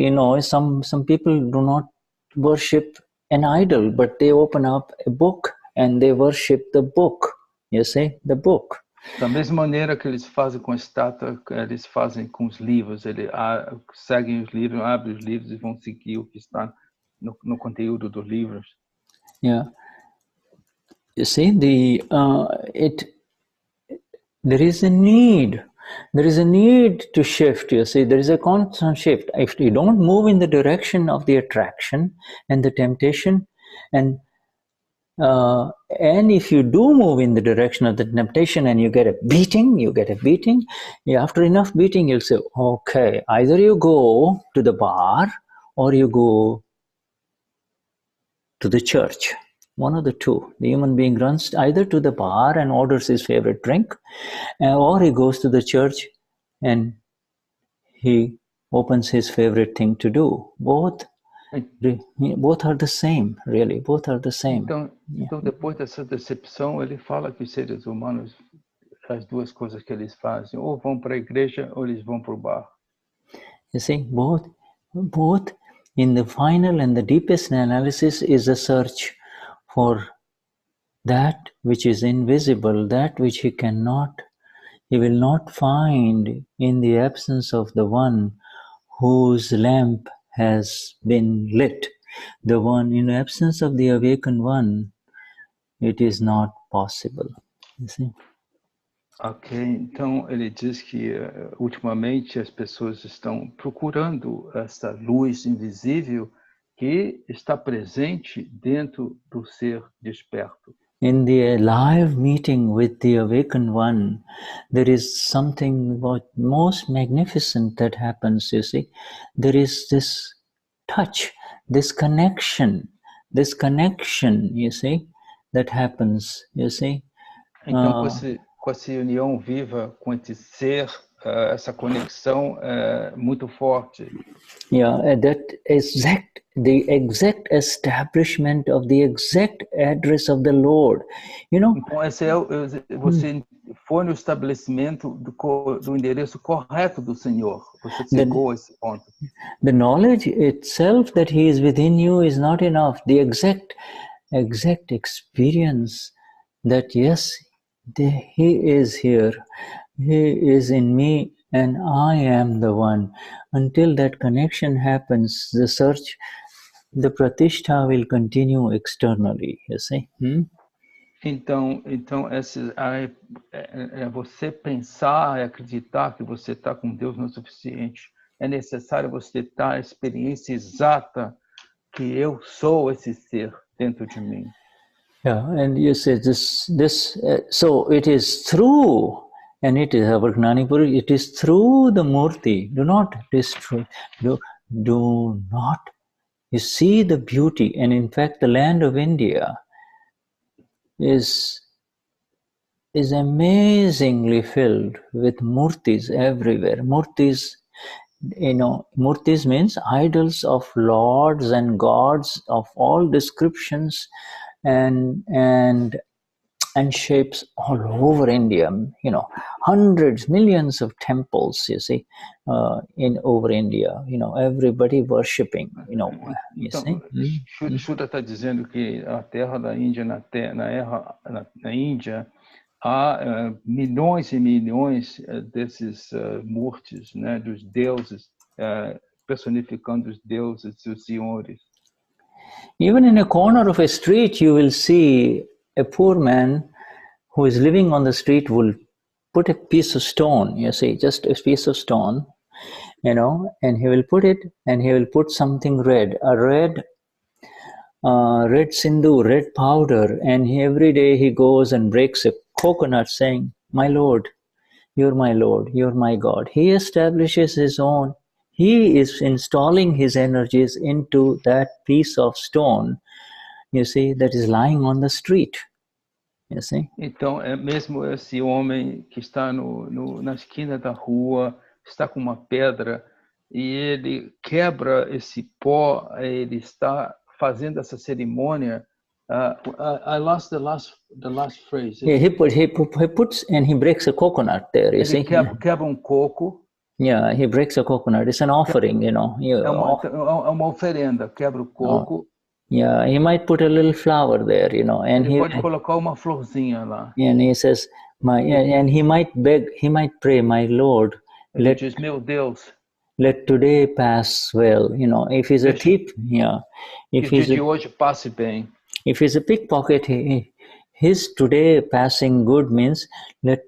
some people do not worship an idol, but they open up a book and they worship the book. You see, the book. Da mesma maneira que eles fazem com a estátua, eles fazem com os livros. Eles seguem os livros, abrem os livros e vão seguir o que está no conteúdo dos livros. Yeah. You see, there is a need to shift. You see, there is a constant shift. If you don't move in the direction of the attraction and the temptation, and if you do move in the direction of the temptation and you get a beating, after enough beating, you'll say, okay, either you go to the bar or you go to the church. One of the two. The human being runs either to the bar and orders his favorite drink, or he goes to the church and he opens his favorite thing to do. Both are the same, really. Both are the same. Então depois dessa decepção, ele fala que os seres humanos, as duas coisas que eles fazem, ou vão para a igreja ou eles vão para o bar. You see, both in the final and the deepest analysis is a search for that which is invisible, that which he will not find in the absence of the one whose lamp has been lit. The one, in the absence of the awakened one, it is not possible. You see? Ok, então ele diz que ultimamente as pessoas estão procurando essa luz invisível que está presente dentro do ser desperto. In the live meeting with the awakened one, there is something most magnificent that happens, you see. There is this touch, this connection, you see, that happens, you see. Então, com essa união viva com esse ser essa conexão muito forte. Yeah, the exact establishment of the exact address of the Lord. You know, Então, você foi no estabelecimento do endereço correto do Senhor. Você chegou a esse ponto. the knowledge itself that He is within you is not enough. The exact experience that yes, He is here, He is in me, and I am the one. Until that connection happens, the search, the pratishtha will continue externally, you see. Então você pensar e acreditar que você está com Deus não é suficiente. É necessário você ter a experiência exata que eu sou esse ser dentro de mim. Yeah, and you say so it is through, and it is our Gnani Purush, it is through the Murti. Do not destroy, do not. You see the beauty, and in fact, the land of India is amazingly filled with murtis everywhere. Murtis, murtis means idols of lords and gods of all descriptions and shapes all over India. Hundreds, millions of temples, you see, in over India. Everybody worshipping. You see. Shuddha está dizendo que a terra da Índia, na Índia, há milhões e milhões desses murtis, né, dos deuses, personificando os deuses e os senhores. Even in a corner of a street, you will see a poor man who is living on the street will put a piece of stone, you see, just a piece of stone, and he will put it, and he will put something red, a red sindoor, red powder, and every day he goes and breaks a coconut saying, "My Lord, you're my Lord, you're my God." He establishes his own, he is installing his energies into that piece of stone, you see, that is lying on the street. You see? Então, mesmo esse homem que está na esquina da rua, está com uma pedra, e ele quebra esse pó, ele está fazendo essa cerimônia. I lost the last phrase. Yeah, he puts and he breaks a coconut there, you see? Quebra coco. Yeah, he breaks a coconut. It's an offering, É uma oferenda, quebra o coco. Yeah, he might put a little flower there, and ele pode colocar uma florzinha lá. And he says, and he might pray, "My Lord, ele diz, meu Deus, let today pass well." If he's a thief, if he's de hoje passe bem. If he's a pickpocket, his today passing good means let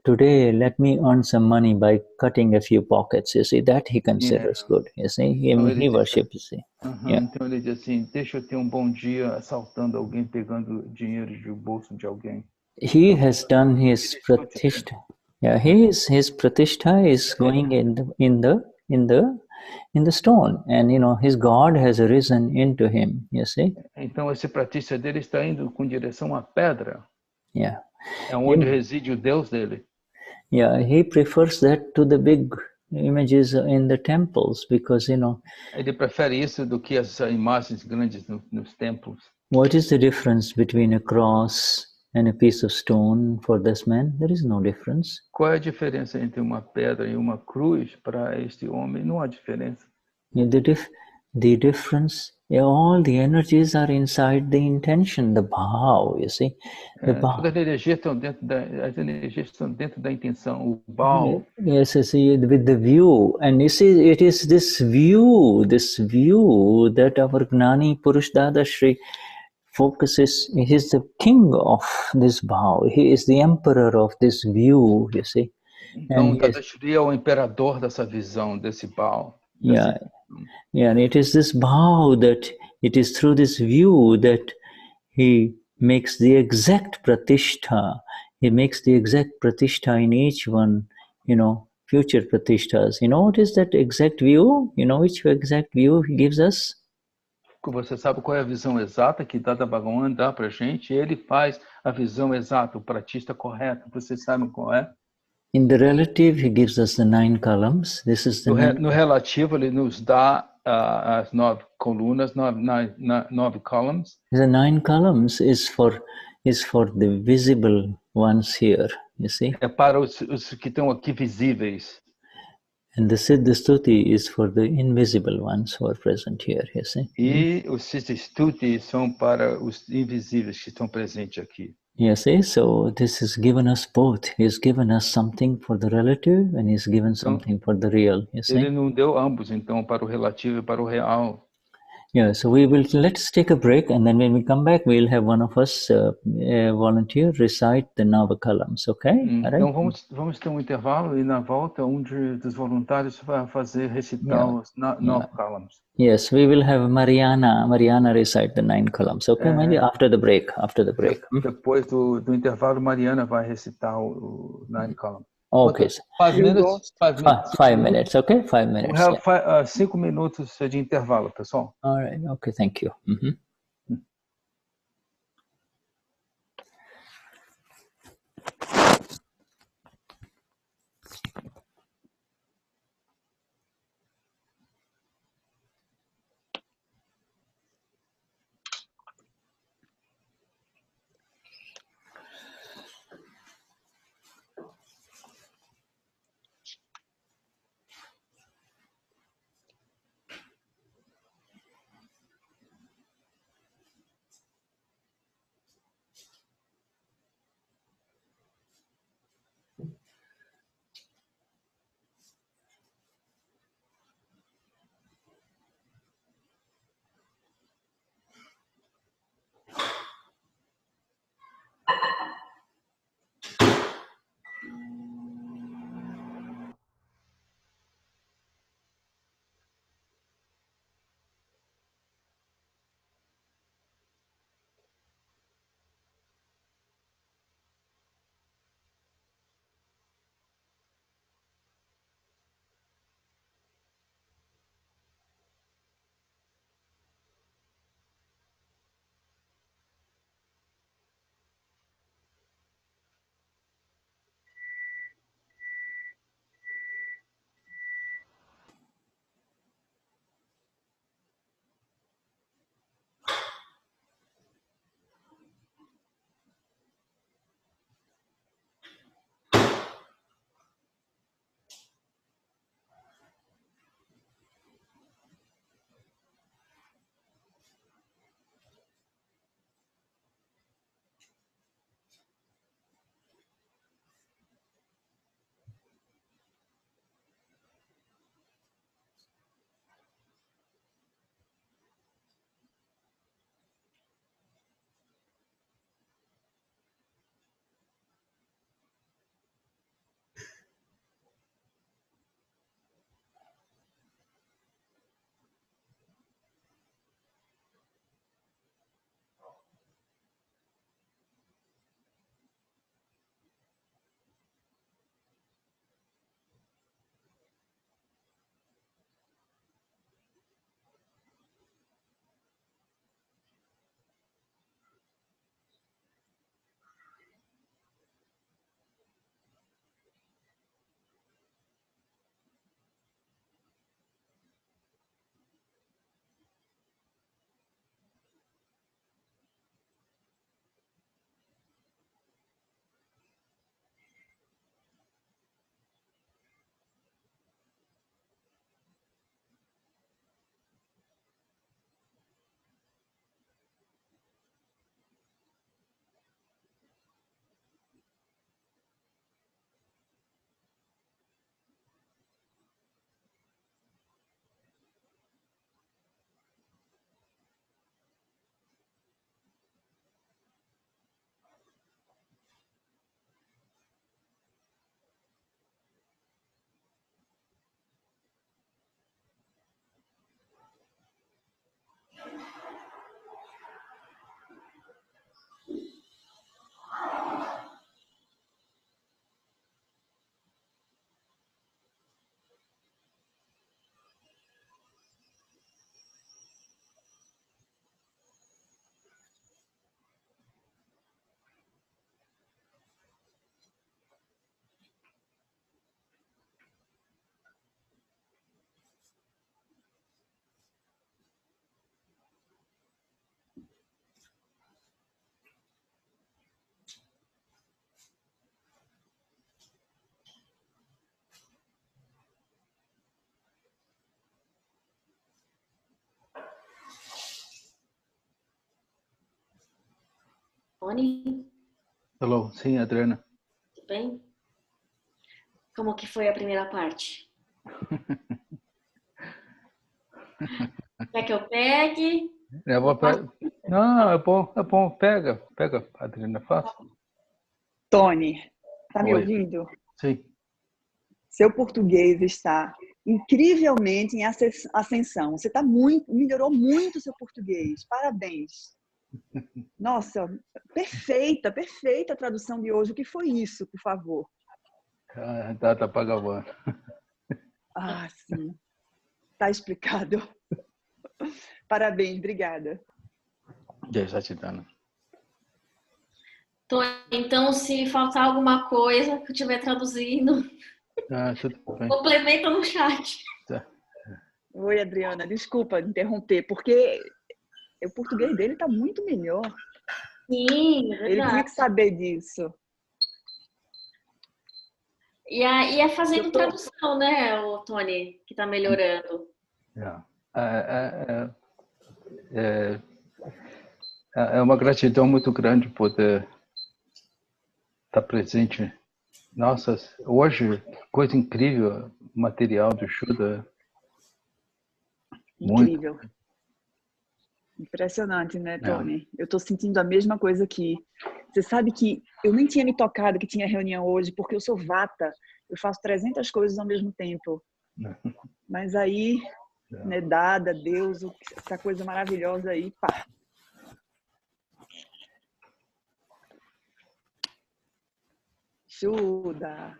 me earn some money by cutting a few pockets. You see, that he considers good. You see, he worships. You see. Então ele diz assim, deixa eu ter bom dia assaltando alguém, pegando dinheiro do bolso de alguém. He has done his pratishtha. Yeah, his pratishtha is going in the stone, and his God has arisen into him. You see. Então esse pratishtha dele está indo com direção à pedra. Yeah. É onde reside o Deus dele. Yeah, he prefers that to the big images in the temples because ele prefere isso do que as imagens grandes nos templos. What is the difference between a cross and a piece of stone for this man? There is no difference. Qual é a diferença entre uma pedra e uma cruz para este homem? Não há diferença. The difference, all the energies are inside the intention, the bhaav, you see. Todas as energias estão dentro da intenção, o bhaav. Yes, you see, with the view. And you see, it is this view that our Gnani Purush Dadashri focuses. He is the king of this bhaav. He is the emperor of this view, you see. Então, Dadashri é o imperador dessa visão, desse bhaav. Yeah, and it is this bhaav that it is through this view that he makes the exact pratishtha. He makes the exact pratishtha in each one, future pratishthas. What is that exact view? Which exact view he gives us? Você sabe qual é a visão exata que Dada Bhagavan dá para a gente? Ele faz a visão exata, o pratishta correto. Você sabe qual é? In the relative, he gives us the 9 columns. This is the No relativo, ele nos dá as 9 colunas, 9 columns. The 9 columns is for the visible ones here, you see. É para os que estão aqui visíveis. And the Siddha Stuti is for the invisible ones who are present here, you see. E os Siddha Stuti são para os invisíveis que estão presentes aqui. You see, so this has given us both. He's given us something for the relative and he's given something for the real, you see. Ele não deu ambos, então, para o relativo e para o real. Yeah, so let's take a break, and then when we come back, we'll have one of us volunteer recite the Nava columns, okay? Então vamos ter um intervalo e na volta dos voluntários vai recitar os 9 columns. Yes, we will have Mariana recite the 9 columns, okay? Maybe after the break. Depois do intervalo, Mariana vai recitar o 9 columns. Okay. 5 minutes. 5 minutes, okay? 5 minutes. We'll have 5 minutos de intervalo, pessoal. All right. Okay. Thank you. Tony, Hello, sim, Adriana. tudo bem? Como que foi a primeira parte? Quer que eu pegue? Eu vou Não, é bom, pega, Adriana, faça. Tony, tá me Oi, ouvindo? sim. Seu português está incrivelmente em ascensão. Você melhorou muito seu português. Parabéns. Nossa, perfeita a tradução de hoje. O que foi isso, por favor? A data Bhagavan. Ah, sim. Tá explicado. Parabéns, obrigada. Jai Satchitana. Tony, então, se faltar alguma coisa que eu estiver traduzindo, Tudo bem. complementa no chat. Tá. Oi, Adriana. Desculpa interromper, porque o português dele está muito melhor. Sim, é Ele tinha verdade. que saber disso. E é fazendo tradução, né, o Tony, que tá melhorando. É uma gratidão muito grande poder estar presente. Nossa, hoje, coisa incrível, material do Shuddha. Incrível. Muito. Impressionante, né, Tony? Eu estou sentindo a mesma coisa aqui. Você sabe que eu nem tinha me tocado que tinha reunião hoje, porque eu sou vata. Eu faço 300 coisas ao mesmo tempo. Mas aí, né, dada, Deus, essa coisa maravilhosa aí, pá. Shuddha.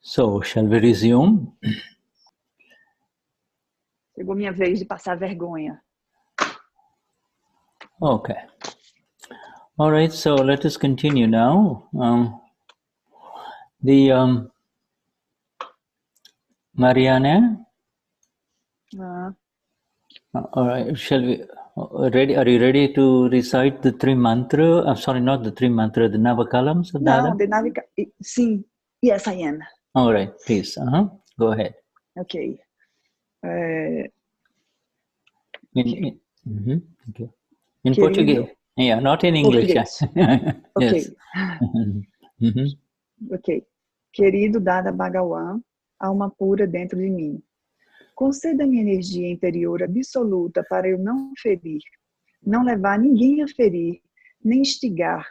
So, shall we resume? Chegou minha vez de passar vergonha. Okay. All right, so let us continue now. Mariana? All right, shall we? Ready? Are you ready to recite the three mantra? I'm sorry, not the three mantra, the Navakalams? Não, de navigar. Sim. Yes, I am. All right, please. Go ahead. Ok. In okay. In Querido, Portuguese. Yeah, not in English. Português. Yes. Ok. Ok. Querido Dada Bhagawan, alma pura dentro de mim. Conceda-me energia interior absoluta para eu não ferir, não levar ninguém a ferir, nem instigar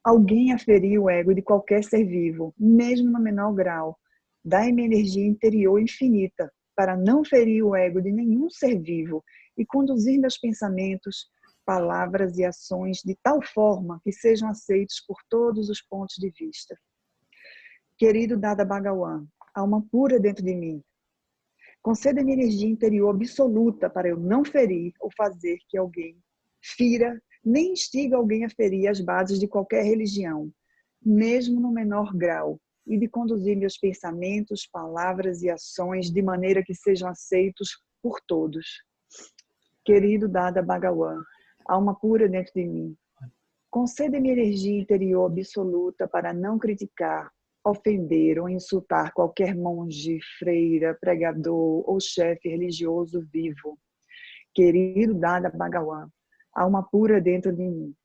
alguém a ferir o ego de qualquer ser vivo, mesmo no menor grau. Dai-me energia interior infinita para não ferir o ego de nenhum ser vivo e conduzir meus pensamentos, palavras e ações de tal forma que sejam aceitos por todos os pontos de vista. Querido Dada Bhagawan, alma pura dentro de mim, conceda-me energia interior absoluta para eu não ferir ou fazer que alguém fira, nem instiga alguém a ferir as bases de qualquer religião, mesmo no menor grau, e de conduzir meus pensamentos, palavras e ações de maneira que sejam aceitos por todos. Querido Dada Bhagawan, alma pura dentro de mim, conceda-me energia interior absoluta para não criticar, ofender ou insultar qualquer monge, freira, pregador ou chefe religioso vivo. Querido Dada Bhagawan, alma pura dentro de mim,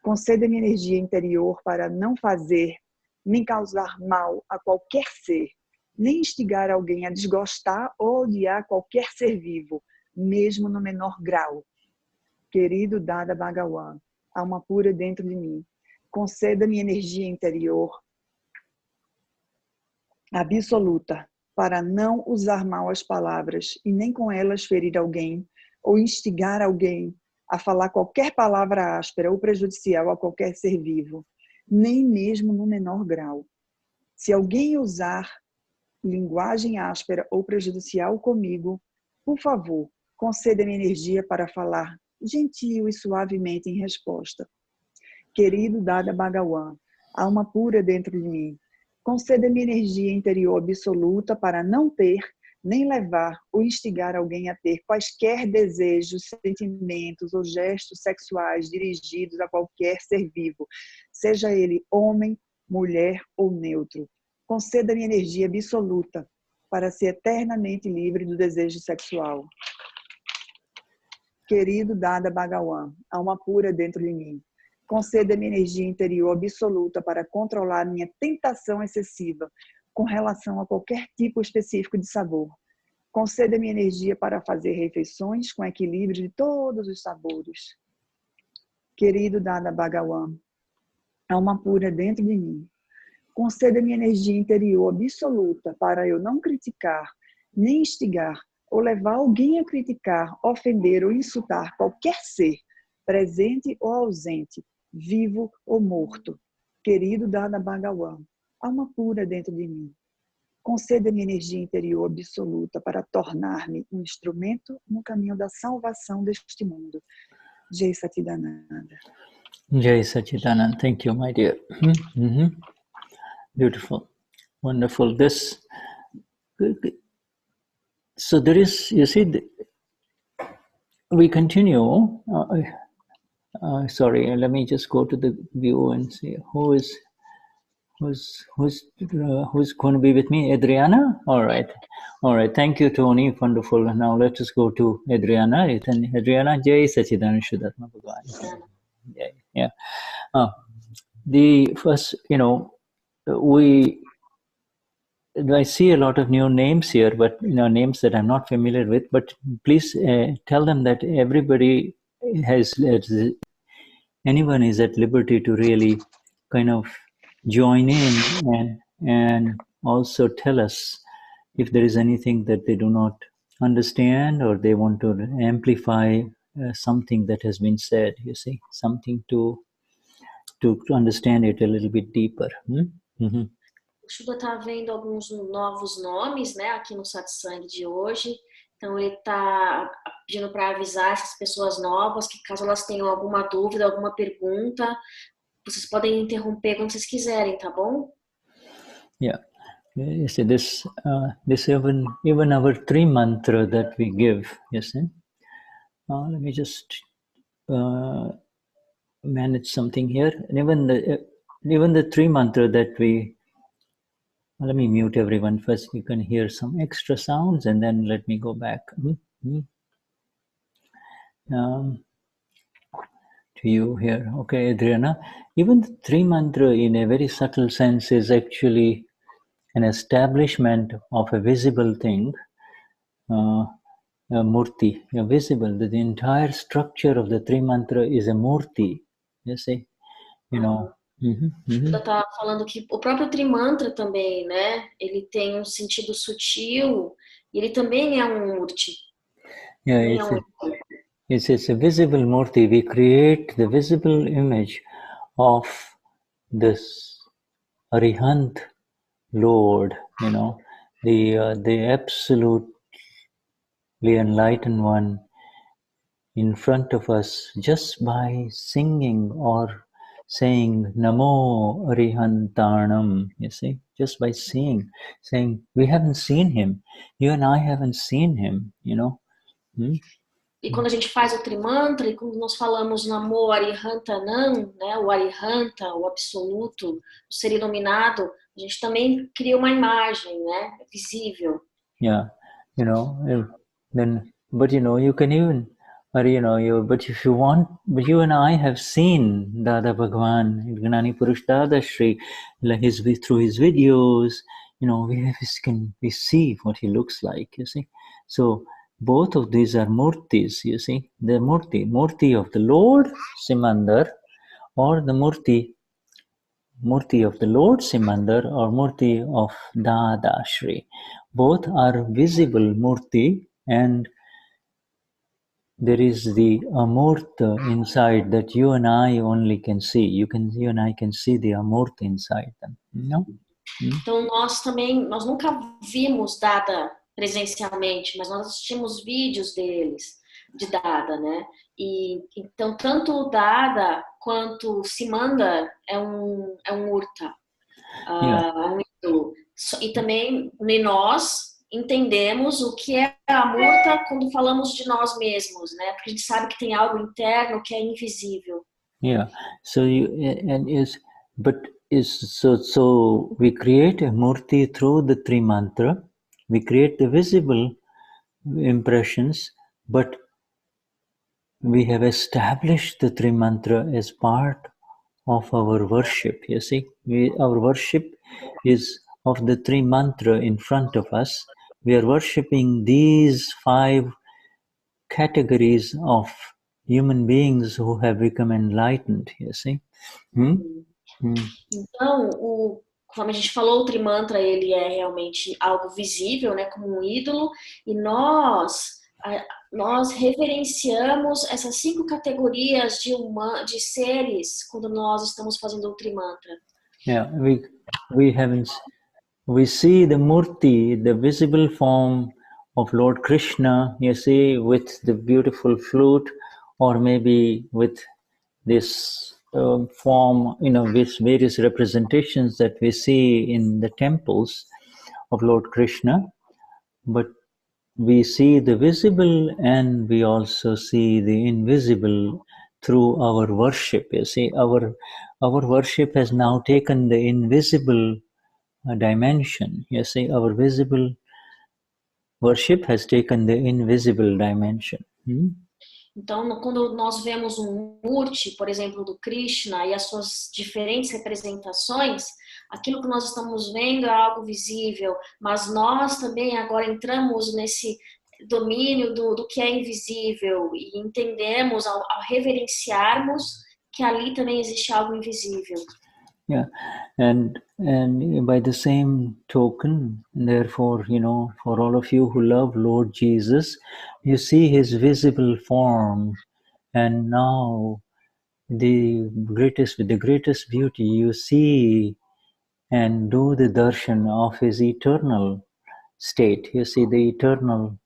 conceda-me energia interior para não fazer nem causar mal a qualquer ser, nem instigar alguém a desgostar ou odiar qualquer ser vivo, mesmo no menor grau. Querido Dada Bhagawan, alma pura dentro de mim, conceda-me energia interior absoluta para não usar mal as palavras e nem com elas ferir alguém ou instigar alguém a falar qualquer palavra áspera ou prejudicial a qualquer ser vivo, nem mesmo no menor grau. Se alguém usar linguagem áspera ou prejudicial comigo, por favor, conceda-me energia para falar gentil e suavemente em resposta. Querido Dada Bhagawan, alma pura dentro de mim, conceda-me energia interior absoluta para não ter, nem levar ou instigar alguém a ter quaisquer desejos, sentimentos ou gestos sexuais dirigidos a qualquer ser vivo, seja ele homem, mulher ou neutro. Conceda-me energia absoluta para ser eternamente livre do desejo sexual. Querido Dada Bhagawan, alma pura dentro de mim, conceda-me energia interior absoluta para controlar minha tentação excessiva com relação a qualquer tipo específico de sabor. Conceda-me energia para fazer refeições com equilíbrio de todos os sabores. Querido Dada Bhagawan, alma pura dentro de mim, conceda-me energia interior absoluta para eu não criticar, nem instigar, ou levar alguém a criticar, ofender ou insultar qualquer ser, presente ou ausente, vivo ou morto. Querido Dada Bhagawan, alma pura dentro de mim, conceda-me energia interior absoluta para tornar-me um instrumento no caminho da salvação deste mundo. Jai Satchidananda. Jai Satchidananda. Thank you, my dear. Beautiful. Wonderful. So there is, you see, we continue. Sorry, let me just go to the view and see who's going to be with me. Adriana. All right. Thank you, Tony. Wonderful. Now let us go to Adriana. Adriana, Jai Santana and Shuddha. Yeah. The first, I see a lot of new names here, but names that I'm not familiar with. But please tell them that everybody anyone is at liberty to really kind of join in and also tell us if there is anything that they do not understand or they want to amplify something that has been said. You see, something to understand it a little bit deeper. O Shuddha está vendo alguns novos nomes, né, aqui no satsang de hoje. Então, ele está pedindo para avisar essas pessoas novas que, caso elas tenham alguma dúvida, alguma pergunta, vocês podem interromper quando vocês quiserem, tá bom? Yeah. You see, this even our tree mantra that we give, you see. Let me just manage something here. And even the tree mantra that we, let me mute everyone first. You can hear some extra sounds, and then let me go back to you here. Okay, Adriana. Even the tree mantra, in a very subtle sense, is actually an establishment of a visible thing, a murti, visible. The entire structure of the tree mantra is a murti. You see, Ela tá falando que o próprio Trimantra também, né? Ele tem um sentido sutil e ele também é um murti. Yeah, it's a visible murti. We create the visible image of this Arihant Lord, the absolutely enlightened one in front of us just by singing or saying Namo Arihantanam, you see, just by saying we haven't seen him, you and I haven't seen him, E quando a gente faz o Trimantra, e quando nós falamos Namo Arihantanam, né, o Arihanta, o absoluto, o ser iluminado, a gente também cria uma imagem, né, visível. Yeah, but you can even, but if you want, but you and I have seen Dada Bhagwan, Gnani Purush Dadashri, through his videos, we see what he looks like, you see. So both of these are murtis, you see. The murti of the Lord Simandar, or the murti of the Lord Simandar, or murti of Dadashri. Both are visible murti, and there is the amurta inside that you and I only can see. You and I can see the amurta inside them. Então nós nunca vimos Dada presencialmente, mas nós assistimos vídeos de Dada, né? E então tanto o Dada quanto o Simandar é um urta, um ídolo. E também nós entendemos o que é a murta quando falamos de nós mesmos, né? Porque a gente sabe que tem algo interno que é invisível. Yeah. So so we create a murti through the Tri Mantra, We create the visible impressions, but we have established the Tri Mantra as part of our worship. You see, our worship is of the Tri Mantra in front of us. We are worshipping these 5 categories of human beings who have become enlightened. You see. Então, como a gente falou, o Trimantra ele é realmente algo visível, né, como um ídolo, e nós reverenciamos essas 5 categorias de seres quando nós estamos fazendo o Trimantra. Yeah, we see the Murti, the visible form of Lord Krishna, you see, with the beautiful flute, or maybe with this form, with various representations that we see in the temples of Lord Krishna. But we see the visible and we also see the invisible through our worship. You see, our worship has now taken the invisible dimension. You see, our visible worship has taken the invisible dimension. Então, quando nós vemos um Murti, por exemplo, do Krishna e as suas diferentes representações, aquilo que nós estamos vendo é algo visível, mas nós também agora entramos nesse domínio do que é invisível e entendemos ao reverenciarmos que ali também existe algo invisível. Yeah, and by the same token, therefore, for all of you who love Lord Jesus, you see his visible form, and now with the greatest beauty, you see and do the darshan of his eternal state. You see the eternal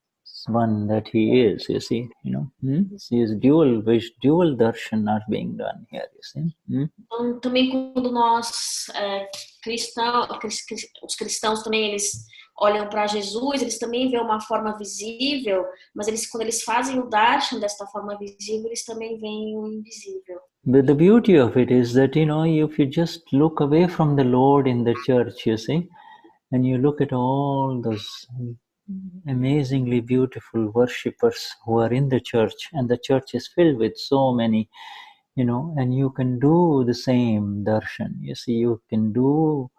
one that he is. You see, his dual darshan are being done here. You see. Então, também quando nós os cristãos também eles olham para Jesus, eles também veem uma forma visível, mas quando eles fazem o darshan desta forma visível, eles também veem o invisível. But the beauty of it is that, if you just look away from the Lord in the church, you see, and you look at all those amazingly beautiful worshippers who are in the church, and the church is filled with so many, and you can do the same darshan. You see, you can do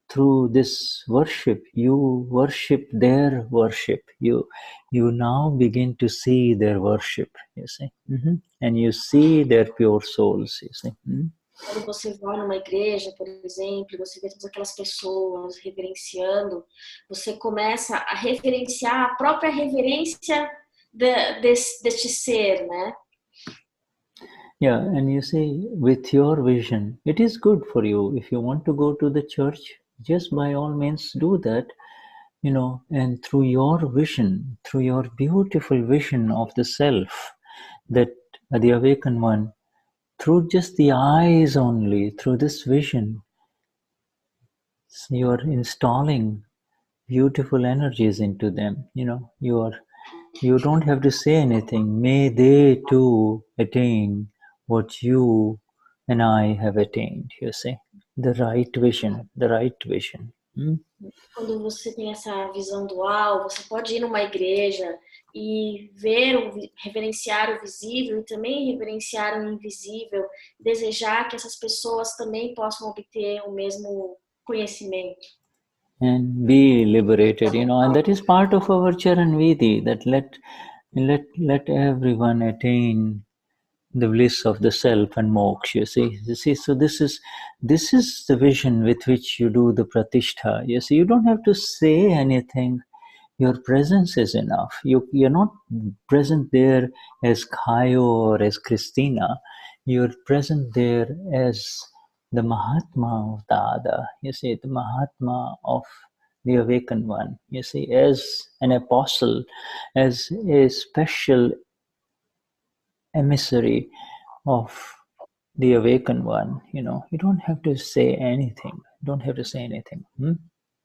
through this worship, you worship their worship. You now begin to see their worship, you see. And you see their pure souls, you see. Quando você vai numa igreja, por exemplo, você vê todas aquelas pessoas reverenciando, você começa a reverenciar a própria reverência deste ser, né? Yeah, and you see, with your vision, it is good for you. If you want to go to the church, just by all means do that, and through your vision, through your beautiful vision of the self, that the awakened one, through just the eyes only, through this vision, you are installing beautiful energies into them. You don't have to say anything. May they too attain what you and I have attained, you see. The right vision. Quando você tem essa visão dual, você pode ir numa igreja e reverenciar o visível e também reverenciar o invisível, desejar que essas pessoas também possam obter o mesmo conhecimento. And be liberated, and that is part of our Charan Vidi, that let everyone attain the bliss of the self and moksha. You see, so this is the vision with which you do the pratishtha. You see, you don't have to say anything. Your presence is enough. You're not present there as Khayo or as Christina. You're present there as the Mahatma of Dada. You see, the Mahatma of the awakened one. You see, as an apostle, as a special emissary of the awakened one. You don't have to say anything.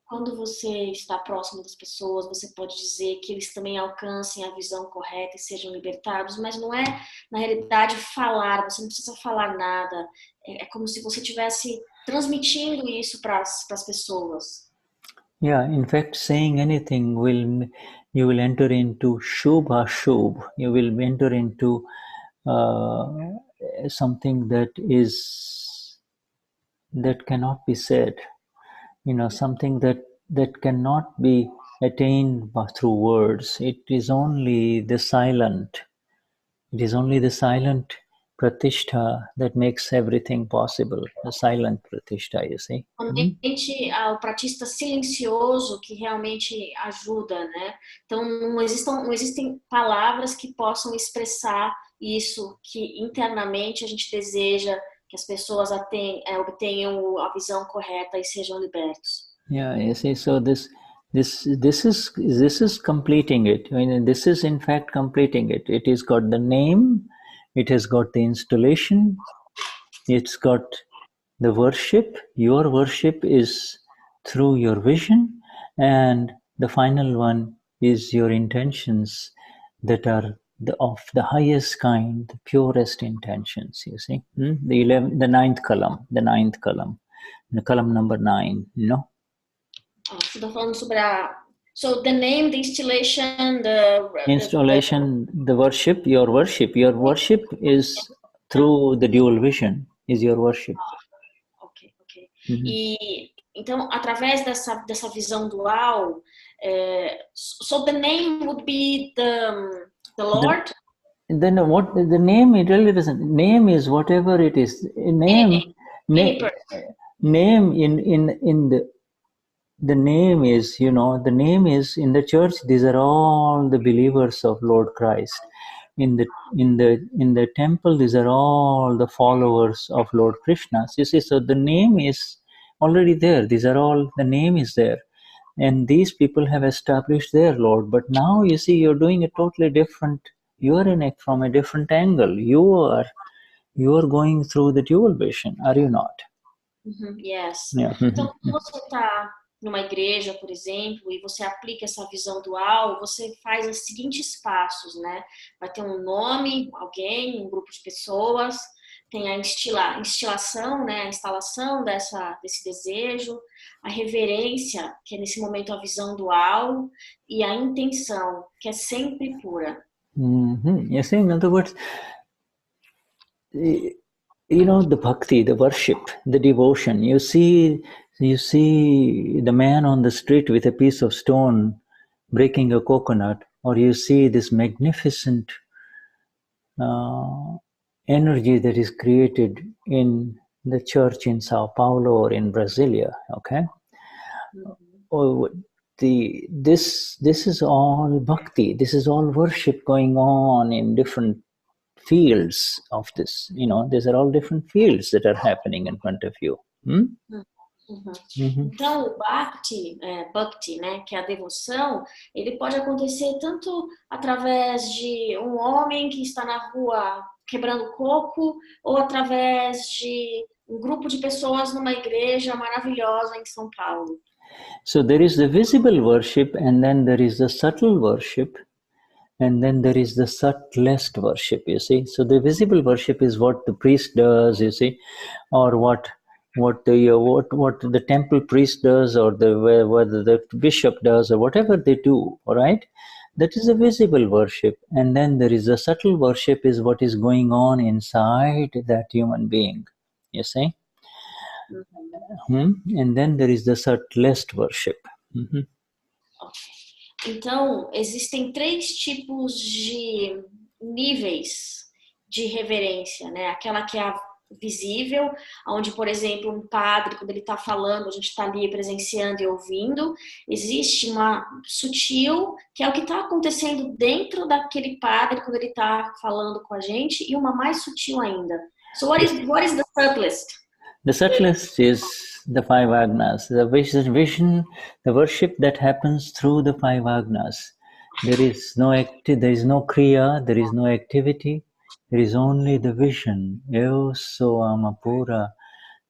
Quando você está próximo das pessoas, você pode dizer que eles também alcancem a visão correta e sejam libertados, mas não é, na realidade, falar. Você não precisa falar nada. É como se você estivesse transmitindo isso para as pessoas. Yeah, in fact, saying anything you will enter into Shubha Shubh. You will enter into something that cannot be said. Something that cannot be attained through words. It is only the silent. It is only the silent pratishtha that makes everything possible. The silent pratishtha, you see. Somente o pratista silencioso que realmente ajuda, né? Então não existem palavras que possam expressar isso que internamente a gente deseja que as pessoas obtenham a visão correta e sejam libertos. Yeah, you see, so this is completing it. I mean, this is in fact completing it. It has got the name, it has got the installation, it's got the worship. Your worship is through your vision, and the final one is your intentions that are of the highest kind, the purest intentions. You see, the ninth column, the column number 9. Você está falando sobre so the name, the installation, the worship, your worship is through the dual vision, is your worship. Ok. E então, através dessa visão dual, so the name would be the Lord? Then what the name, it really doesn't. Name is whatever it is. Name in the name is, the name is in the church. These are all the believers of Lord Christ. In the temple, these are all the followers of Lord Krishna. You see, so the name is already there. These are all, the name is there, and these people have established their Lord. But now you see, you're doing a totally different. You are in it from a different angle. You are going through the dual vision, are you not? Yes. Yeah. Então, quando você está numa igreja, por exemplo, e você aplica essa visão dual, você faz os seguintes passos, né? Vai ter um nome, alguém, um grupo de pessoas, tem a instalação, né? A instalação desse desejo, a reverência, que é nesse momento a visão dual, e a intenção, que é sempre pura. You see, in other words, the bhakti, the worship, the devotion. You see the man on the street with a piece of stone breaking a coconut, or you see this magnificent energy that is created in the church in Sao Paulo or in Brasilia. Okay, this is all bhakti. This is all worship going on in different fields of this. These are all different fields that are happening in front of you. Então, o bhakti, né, que é a devoção, ele pode acontecer tanto através de um homem que está na rua quebrando coco, ou através de um grupo de pessoas numa igreja maravilhosa em São Paulo. So there is the visible worship, and then there is the subtle worship, and then there is the subtlest worship, you see. So the visible worship is what the priest does, you see, or what the temple priest does, or whether the bishop does, or whatever they do, all right? That is a visible worship. And then there is a subtle worship, is what is going on inside that human being, you see. And then there is the subtlest worship. Okay. Então, existem 3 tipos de níveis de reverência, né? Aquela que é a visível, onde, por exemplo, um padre, quando ele está falando, a gente está ali presenciando e ouvindo. Existe uma sutil, que é o que está acontecendo dentro daquele padre quando ele está falando com a gente, e uma mais sutil ainda. So what is the subtlest? The subtlest is the 5 agnas, the vision, the worship that happens through the 5 agnas. There is no kriya, there is no activity, there is only the vision. Eu sou Amapura,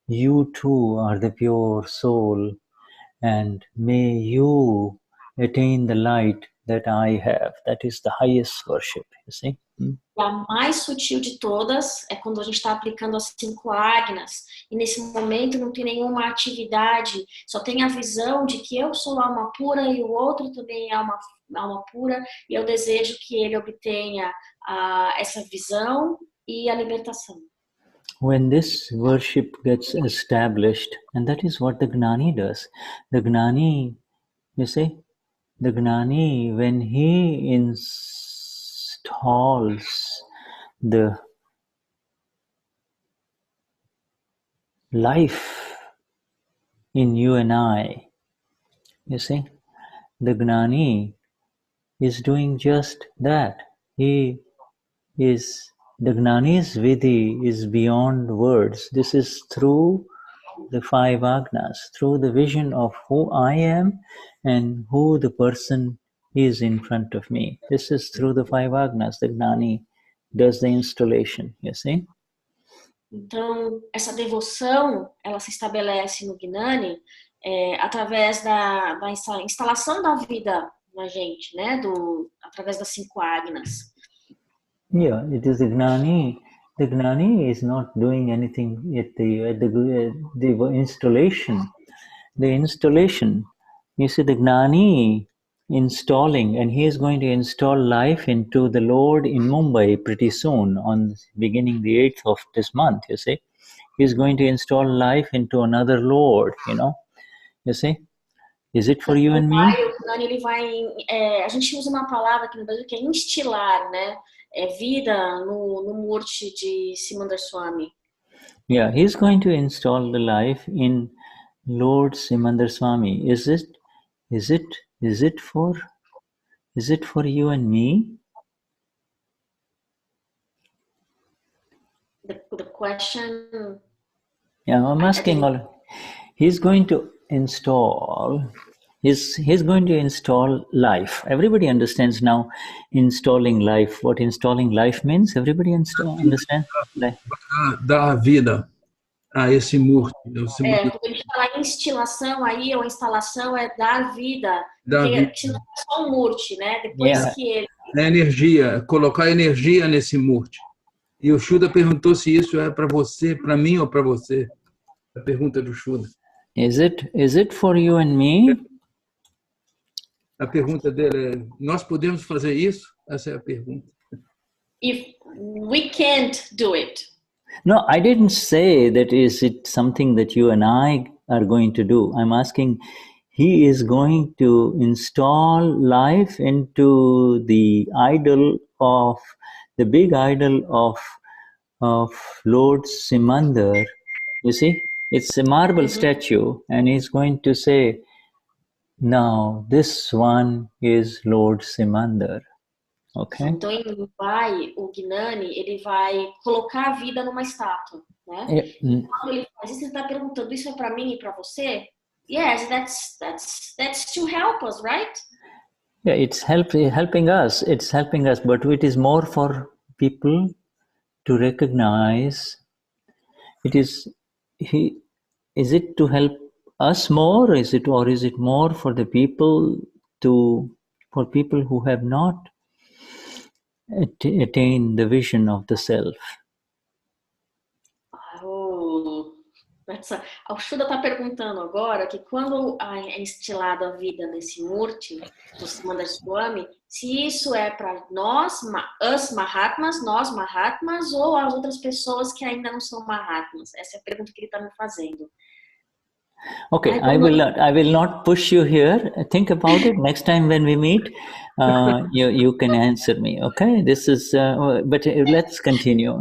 you too are the pure soul, and may you attain the light that I have. That is the highest worship, you see. A mais sutil de todas é quando a gente está aplicando as 5 ágnas e nesse momento não tem nenhuma atividade, só tem a visão de que eu sou alma pura e o outro também é alma pura e eu desejo que ele obtenha essa visão e a libertação. When this worship gets established, and that is what the Gnani does. The Gnani, you see, the Gnani, when he installs the life in you and I, you see, the Gnani is doing just that. The Gnani's Vidhi is beyond words. This is through the 5 agnas, through the vision of who I am and who the person is in front of me. This is through the 5 agnas. The Gnani does the installation, you see? Então, essa devoção, ela se estabelece no Gnani através da instalação da vida na gente, né? Através das 5 agnas. Yeah, it is the Gnani. The Gnani is not doing anything at the installation. The installation, you see, the Gnani installing, and he is going to install life into the Lord in Mumbai pretty soon, on beginning the 8th of this month, you see. He is going to install life into another Lord, you see. Is it for you and me? O Gnani, ele vai, a gente usa uma palavra aqui no Brasil que é instilar, né? Vida no Murti de Simandar Swami. Yeah, he's going to install the life in Lord Simandar Swami. Is it for you and me? The question. Yeah, I'm asking all. He's going to install. He's going to install life. Everybody understands now installing life. What installing life means? Everybody understand? Dar vida a esse murti. Quando a gente fala em instilação aí, ou instalação, é dar vida. Que não é só um murti, né? Depois que ele... É energia, colocar energia nesse murti. E o Shuddha perguntou se isso é para você, para mim ou para você. A pergunta do Shuddha. Is it for you and me? A pergunta dele é: nós podemos fazer isso? Essa é a pergunta. If we can't do it. No, I didn't say that is it something that you and I are going to do. I'm asking, he is going to install life into the big idol of Lord Simandar. You see, it's a marble statue, and he's going to say, now this one is Lord Simandar. Okay. Então, o Gnani, ele vai colocar a vida numa estátua, né? Quando ele faz isso, ele está perguntando, isso é para mim e para você? Yes, that's to help us, right? Yeah, it's helping us. It's helping us, but it is more for people to recognize. Is it to help us more? Is it more for the people for people who have not attain the vision of the self? O Shuddha está perguntando agora que quando é instilada a vida nesse Murti, do Simandar Swami, se isso é para nós Mahatmas, ou as outras pessoas que ainda não são Mahatmas. Essa é a pergunta que ele está me fazendo. Okay, I will not push you here. Think about it. Next time when we meet, you can answer me. Okay, this is. But let's continue.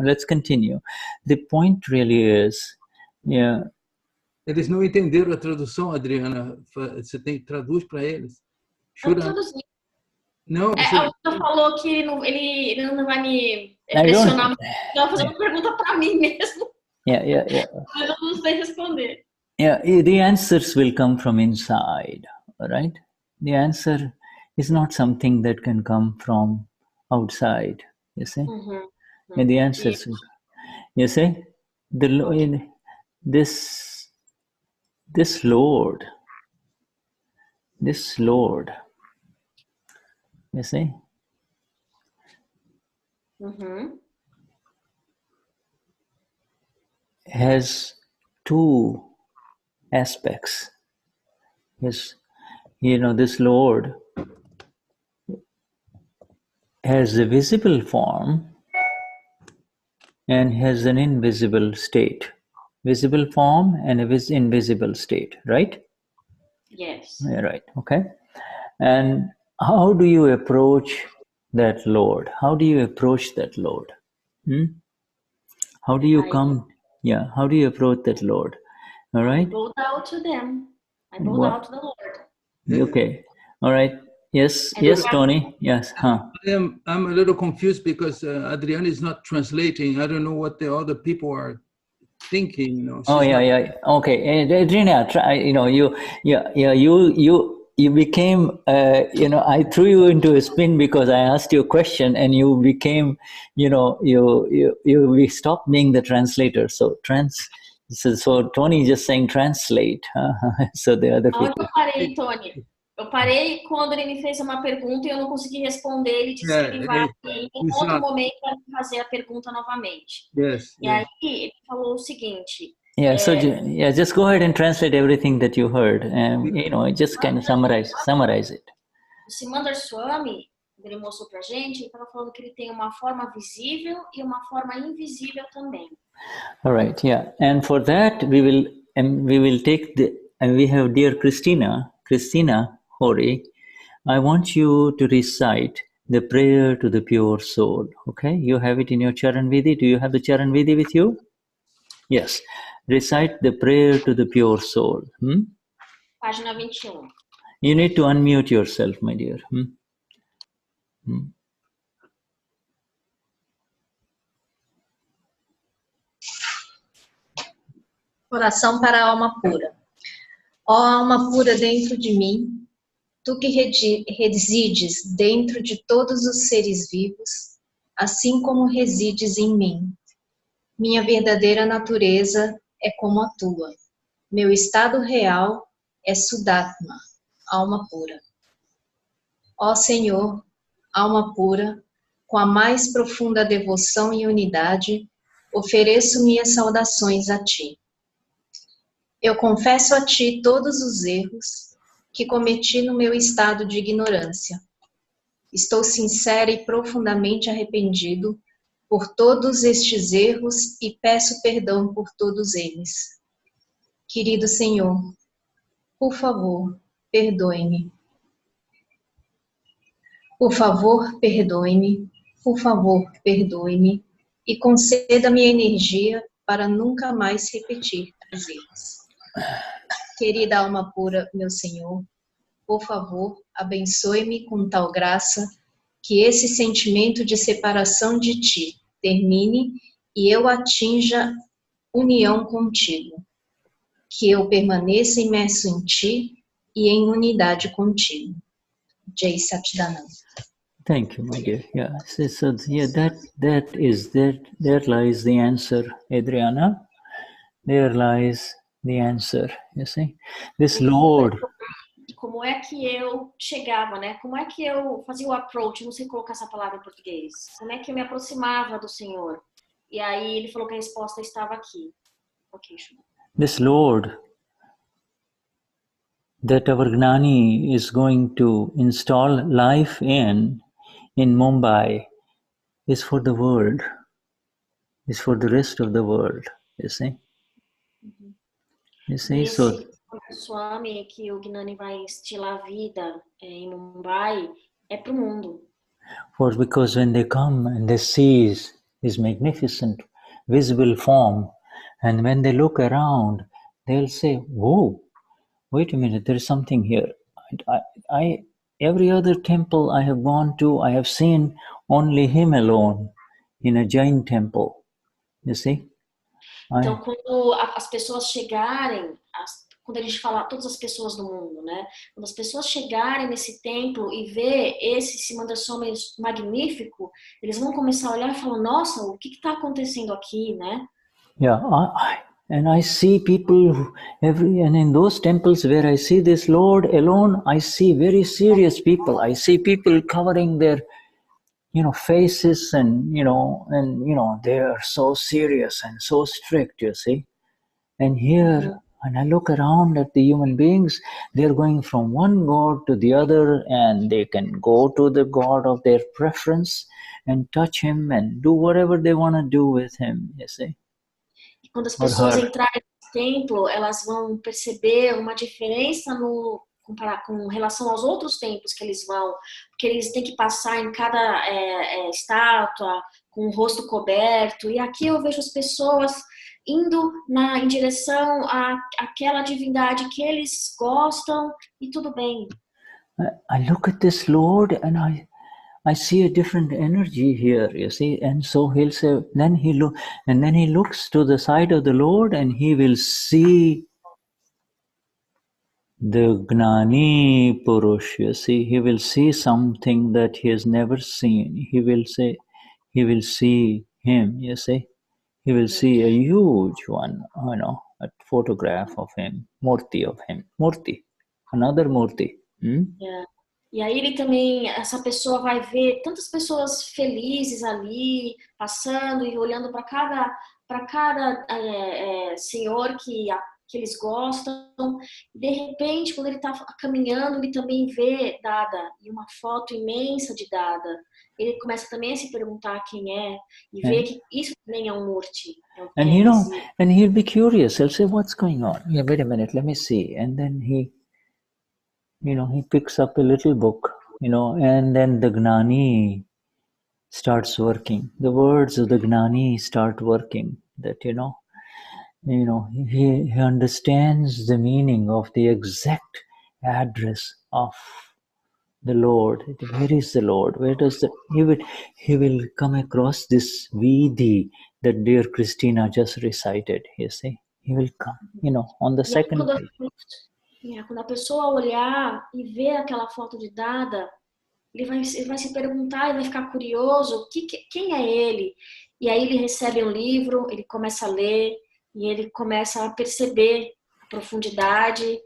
The point really is, yeah. Eles não entenderam a tradução, Adriana. Você traduz para eles. Eu traduzi. Não. Você falou que ele não vai me pressionar. Ele vai fazer uma pergunta para mim mesmo. Yeah. Eu não sei responder. Yeah, the answers will come from inside, right? The answer is not something that can come from outside, you see? And the answers, you see? This Lord, you see? has two aspects. Yes, this Lord has a visible form and has an invisible state. Visible form and a invisible state, right? Yes. Yeah, right, okay. And how do you approach that Lord? How do you approach that Lord? How do you how do you approach that Lord? All right? I bow down to them. I bow down to the Lord. Okay. All right. Yes, yes, Tony. Yes. I'm a little confused because Adriana is not translating. I don't know what the other people are thinking. Okay. Adriana, you became, I threw you into a spin because I asked you a question and you became, we stopped being the translator. So Tony is just saying translate. So the other people. Onde eu parei, Tony? Eu parei quando ele me fez uma pergunta e eu não consegui responder. Ele disse que ele vai, em outro momento, fazer a pergunta novamente. E aí ele falou o seguinte. Just go ahead and translate everything that you heard, and just kind of summarize it. O Simandhar Swami, ele mostrou pra gente, ele estava falando que ele tem uma forma visível e uma forma invisível também. All right, yeah, and for that we will take and we have dear Christina Hori. I want you to recite the prayer to the pure soul. Okay, you have it in your Charan Vidhi. Do you have the Charan Vidhi with you? Yes. Recite the prayer to the pure soul. Página 21. You need to unmute yourself, my dear. Oração para a alma pura. Ó alma pura dentro de mim, tu que resides dentro de todos os seres vivos, assim como resides em mim. Minha verdadeira natureza é como a tua. Meu estado real é Shuddhatma, alma pura. Ó Senhor, alma pura, com a mais profunda devoção e unidade, ofereço minhas saudações a ti. Eu confesso a ti todos os erros que cometi no meu estado de ignorância. Estou sincera e profundamente arrependido por todos estes erros e peço perdão por todos eles. Querido Senhor, por favor, perdoe-me. Por favor, perdoe-me. Por favor, perdoe-me e conceda-me energia para nunca mais repetir os erros. Querida alma pura, meu Senhor, por favor, abençoe-me com tal graça que esse sentimento de separação de ti termine e eu atinja união contigo. Que eu permaneça imerso em ti e em unidade contigo. Jai Satchidananda. Thank you, my dear. Yeah, so there lies the answer, Adriana. There lies the answer, you see. This Lord. Como é que eu chegava, né? Como é que eu fazia o approach? Não sei colocar essa palavra em português. Como é que eu me aproximava do Senhor? E aí ele falou que a resposta estava aqui. Ok, Shuddha. This Lord that our Gnani is going to install life in Mumbai is for the world, is for the rest of the world, you see. You see, so Swami que o Gnani vai instilar a vida em Mumbai é para o mundo. For because when they come and they see his magnificent visible form, and when they look around, they'll say, "Whoa, wait a minute, there is something here." I every other temple I have gone to, I have seen only him alone in a Jain temple. You see? Então, quando as pessoas chegarem, quando a gente fala todas as pessoas do mundo, né? Quando as pessoas chegarem nesse templo e ver esse Simandhar Swami magnífico, eles vão começar a olhar e falar, nossa, o que está acontecendo aqui, né? Yeah, and I see people and in those temples where I see this Lord alone, I see very serious people. I see people covering their faces, and they are so serious and so strict, you see. And here, when I look around at the human beings, they're going from one god to the other, and they can go to the god of their preference and touch him and do whatever they want to do with him, you see. E quando as pessoas entrarem no templo, elas vão perceber uma diferença no comparar com relação aos outros templos que eles vão, porque eles têm que passar em cada estátua com o rosto coberto. E aqui eu vejo as pessoas indo em direção àquela divindade que eles gostam, e tudo bem. I look at this Lord and I see a different energy here, you see, and so he'll say, then he looks to the side of the Lord and he will see the Gnani Purush, you see, he will see something that he has never seen. He will see him, you see. He will see a huge one, a photograph of him, Murti of him. Murti, another Murti. Yeah. E aí ele também, essa pessoa vai ver tantas pessoas felizes ali, passando e olhando para cada senhor que eles gostam. De repente, quando ele está caminhando, ele também vê Dada e uma foto imensa de Dada. Ele começa também a se perguntar quem é e vê que isso também é um Murti. And and he'll be curious. He'll say, "What's going on? Yeah, wait a minute, let me see." And then he picks up a little book, and then the Gnani starts working. The words of the Gnani start working. That he understands the meaning of the exact address of the Lord. Where is the Lord? Where does he will come across this Vidhi that dear Christina just recited. You see, he will come, on the second page. Quando a pessoa olhar e ver aquela foto de Dada, ele vai se perguntar e vai ficar curioso, quem é ele? E aí ele recebe um livro, ele começa a ler e ele começa a perceber a profundidade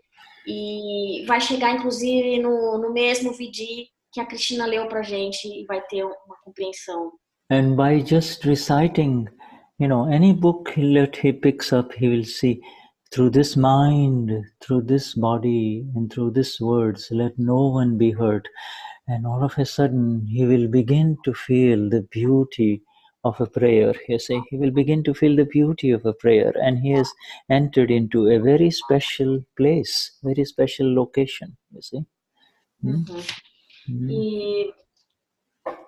e vai chegar inclusive no mesmo Vidhi que a Cristina leu pra gente e vai ter uma compreensão. And by just reciting, any book that he picks up, he will see, through this mind, through this body, and through these words, let no one be hurt. And all of a sudden, he will begin to feel the beauty of a prayer. You see, he will begin to feel the beauty of a prayer, and he has entered into a very special place, very special location. You see.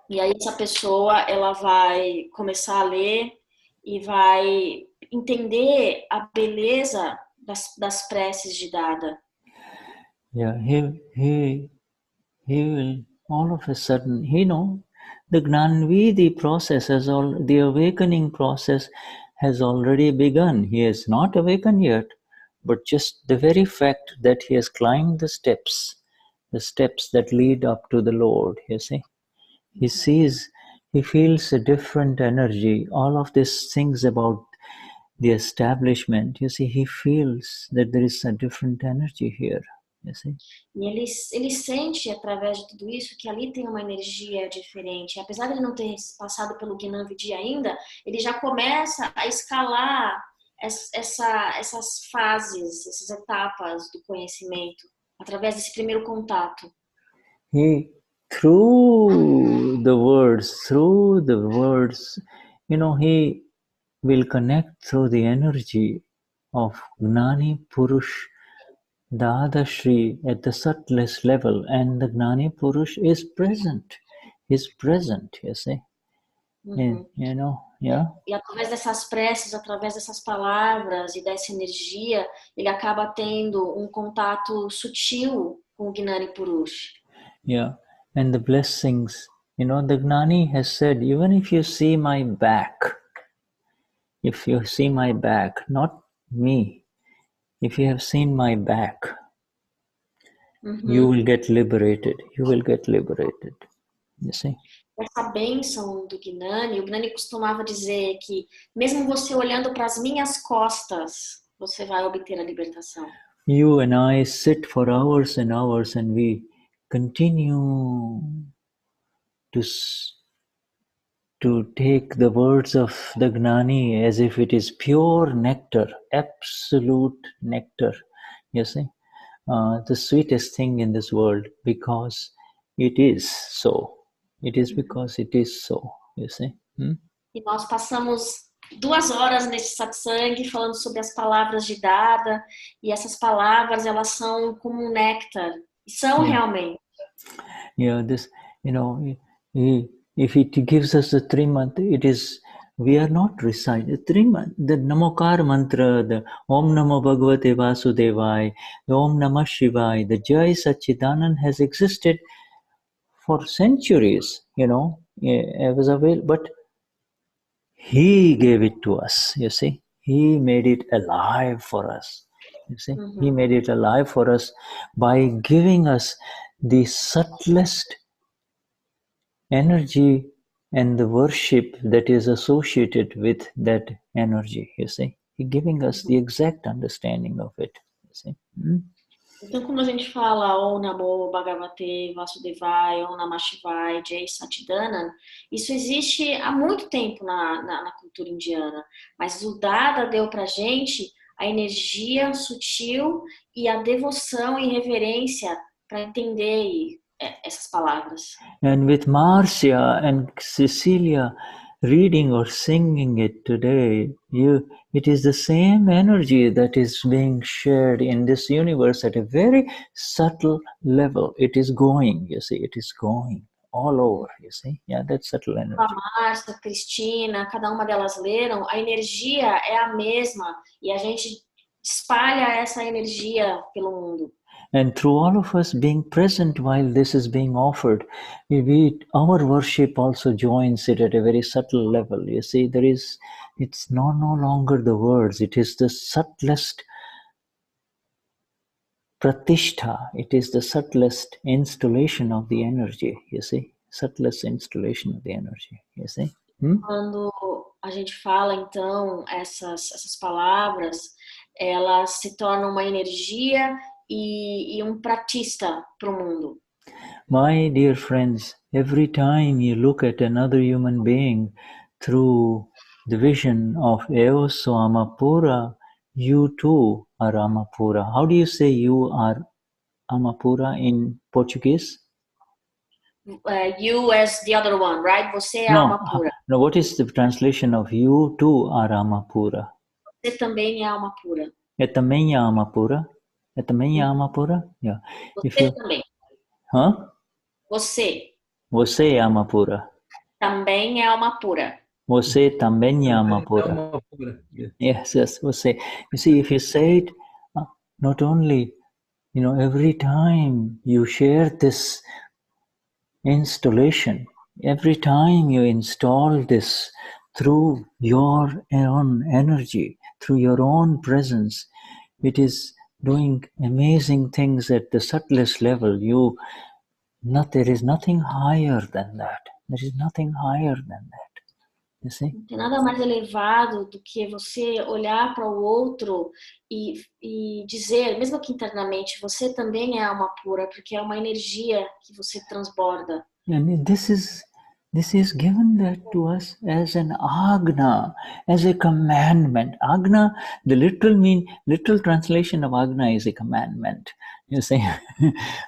E aí essa pessoa, ela vai começar a ler e vai entender a beleza das preces de Dada. Yeah, he will all of a sudden, the Gnanvidhi process the awakening process has already begun. He has not awakened yet, but just the very fact that he has climbed the steps that lead up to the Lord, you see. He feels a different energy. All of these things about the establishment, you see, he feels that there is a different energy here, you see. E ele sente, através de tudo isso, que ali tem uma energia diferente. Apesar de ele não ter passado pelo Gnanvidhi ainda, ele já começa a escalar essas fases, essas etapas do conhecimento, através desse primeiro contato. Through the words, he will connect through the energy of Gnani Purush Dadashri at the subtlest level, and the Gnani Purush is present. He's present, you see. And, yeah. E através dessas preces, através dessas palavras e dessa energia, ele acaba tendo um contato sutil com o Gnani Purush. Yeah, and the blessings, the Gnani has said, even if you see my back, not me, if you have seen my back, you will get liberated. You will get liberated. You see? Essa bênção do Gnani, o Gnani costumava dizer que mesmo você olhando para as minhas costas, você vai obter a libertação. You and I sit for hours and hours and we continue to to take the words of the Gnani as if it is pure nectar, absolute nectar, you see, the sweetest thing in this world, because it is so. It is because it is so, you see. E nós passamos 2 horas nesse satsang falando sobre as palavras de Dada, e essas palavras, elas são como um néctar, e são realmente. Yeah, this, if it gives us the 3 month, it is, we are not reciting the 3 month, the Namokar mantra, the Om Namo Bhagavate Vasudevaya, the Om Namah Shivaya, the Jai Satchidanand has existed for centuries, it was available, but he gave it to us, you see. He made it alive for us, you see. He made it alive for us by giving us the subtlest energy and the worship that is associated with that energy, you see. He giving us the exact understanding of it, you see. Então, quando a gente fala Om Namo Bhagavate Vasudevaya, Om Namah Shivaya, Jai Satchidanand, isso existe há muito tempo na cultura indiana, mas o Dada deu pra gente a energia sutil e a devoção e reverência para entender essas palavras. And with Marcia and Cecilia reading or singing it today, it is the same energy that is being shared in this universe at a very subtle level. It is going, you see, it is going all over, you see. Yeah, that subtle energy. A Márcia, a Cristina, cada uma delas leram, a energia é a mesma e a gente espalha essa energia pelo mundo. And through all of us being present while this is being offered, our worship also joins it at a very subtle level. You see, it's no longer the words, it is the subtlest pratishtha, it is the subtlest installation of the energy, you see, subtlest installation of the energy, you see. Quando a gente fala, então, essas palavras, elas se tornam uma energia e pratista para o mundo. My dear friends, every time you look at another human being through the vision of Eo so Amapura, you too are Amapura. How do you say you are Amapura in Portuguese? You as the other one, right? Você é alma pura. No, what is the translation of you too are Amapura? Você também é alma pura. É também Amapura? É também Amapura? Yeah. Você também. Huh? Você é alma pura. Também é alma pura. Você também é alma pura. Yes, você. You see, if you say it, not only, every time you share this installation, every time you install this through your own energy, through your own presence, it is doing amazing things at the subtlest level. There is nothing higher than that. There is nothing higher than that. You see? Não tem nada mais elevado do que você olhar para o outro e dizer, mesmo que internamente, você também é alma pura, porque é uma energia que você transborda. And this is given that to us as an agna, as a commandment. Agna, the literal translation of agna is a commandment. You see,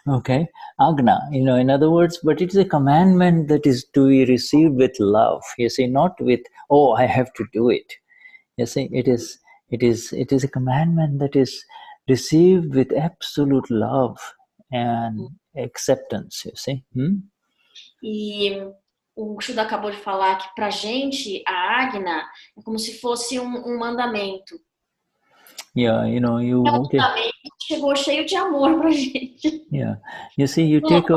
okay, agna, in other words, but it is a commandment that is to be received with love. You see, not with, oh, I have to do it. You see, it is a commandment that is received with absolute love and acceptance. You see. E o Shuddha acabou de falar que pra gente a Agna é como se fosse um mandamento. Yeah, mandamento chegou cheio de amor pra gente. Yeah, you see, you take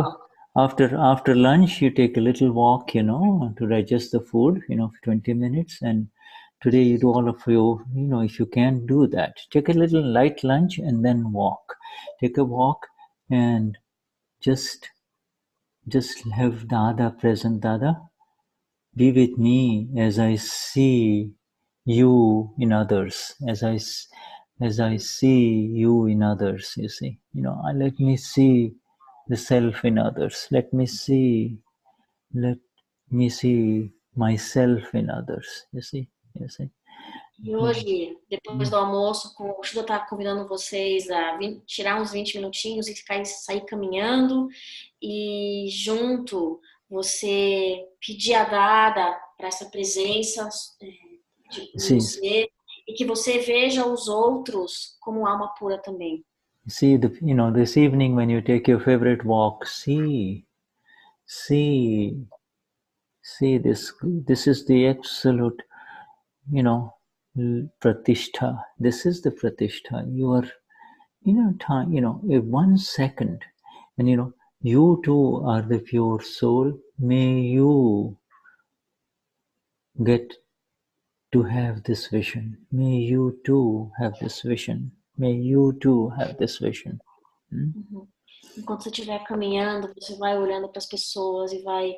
after lunch, you take a little walk, to digest the food, for 20 minutes. And today you do all of you, if you can do that, take a little light lunch and then walk. Take a walk and just have Dada present. Dada, be with me as I see you in others, as I see you in others, you see. Let me see the self in others. Let me see myself in others. You see? E hoje, depois do almoço, o Shuddha está convidando vocês a tirar uns 20 minutinhos e sair caminhando e junto você pedir a Dada para essa presença de você e que você veja os outros como alma pura também. See, this evening when you take your favorite walk, see this. This is the absolute, pratishtha. This is the pratishtha. You are, time, in 1 second, and you too are the pure soul. May you get to have this vision. May you too have this vision. May you too have this vision. Enquanto você estiver caminhando, você vai olhando para as pessoas e vai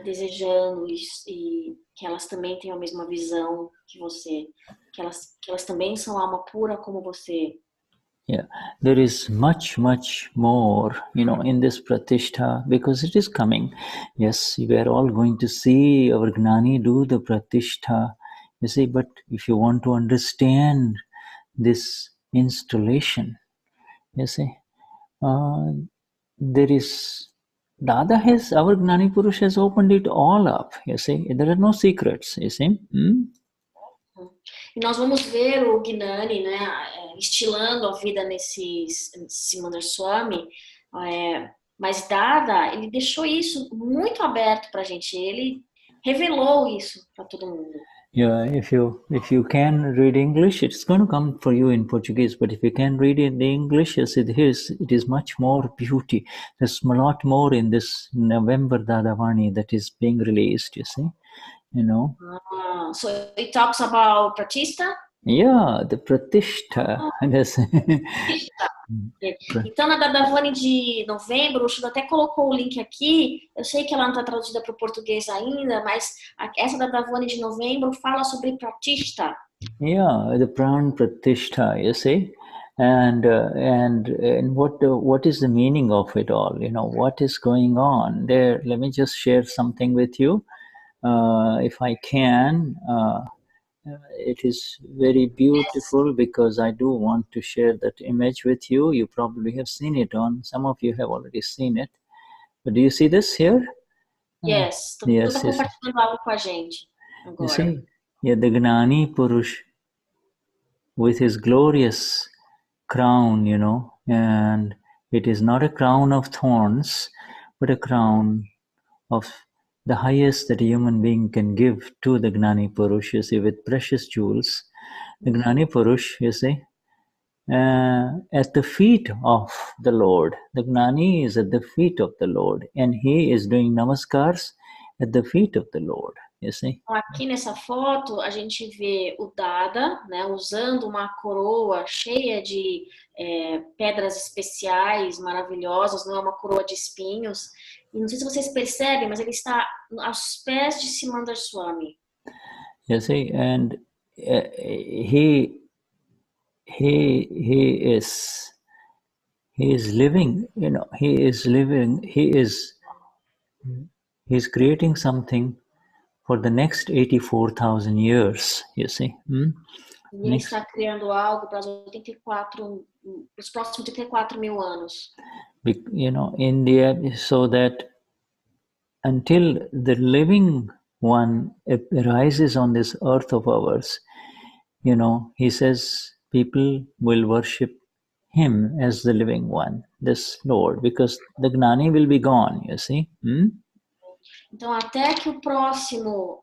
desejando e que elas também tenham a mesma visão que você, que elas também são alma pura como você. Yeah, there is much more, in this pratishtha, because it is coming. Yes, we are all going to see our Gnani do the pratishtha, you see, but if you want to understand this installation, you see, there is, Dada has, our Gnani Purush has opened it all up, you see, there are no secrets, you see. E nós vamos ver o Gnani, né, estilando a vida nesse Simandhar Swami, mas Dada, ele deixou isso muito aberto para a gente, ele revelou isso para todo mundo. Yeah, if you can read English, it's going to come for you in Portuguese. But if you can read in the English, yes, it is much more beauty. There's a lot more in this November Dadavani that is being released. You see, So it talks about Pratishtha. Yeah, the Pratishtha. Então, na Dadavani de novembro, o Shuddha até colocou o link aqui. Eu sei que ela não está traduzida para o português ainda, mas essa Dadavani de novembro fala sobre Pratishtha. Yeah, the Pran Pratishtha, you see, and what is the meaning of it all? What is going on there? Let me just share something with you, if I can. It is very beautiful because I do want to share that image with you. You probably have seen it some of you have already seen it. But do you see this here? Yes. Yes. Compartilhando algo com a gente agora. You see, yeah, the Gnani Purush with his glorious crown, and it is not a crown of thorns, but a crown of the highest that a human being can give to the Gnani Purush, you see, with precious jewels. The Gnani Purush, you see, at the feet of the Lord. The Gnani is at the feet of the Lord, and he is doing namaskars at the feet of the Lord, you see. Aqui nessa foto, a gente vê o Dada, né, usando uma coroa cheia de pedras especiais, maravilhosas, não é uma coroa de espinhos. E não sei se vocês percebem, mas ele está aos pés de Simandhar Swami. You see, and he is living, he's creating something for the next 84,000 years, you see. Ele está criando algo para os próximos 84.000 anos. So that until the living one arises on this earth of ours, he says people will worship him as the living one, this Lord, because the Gnani will be gone, you see. Então, até que o próximo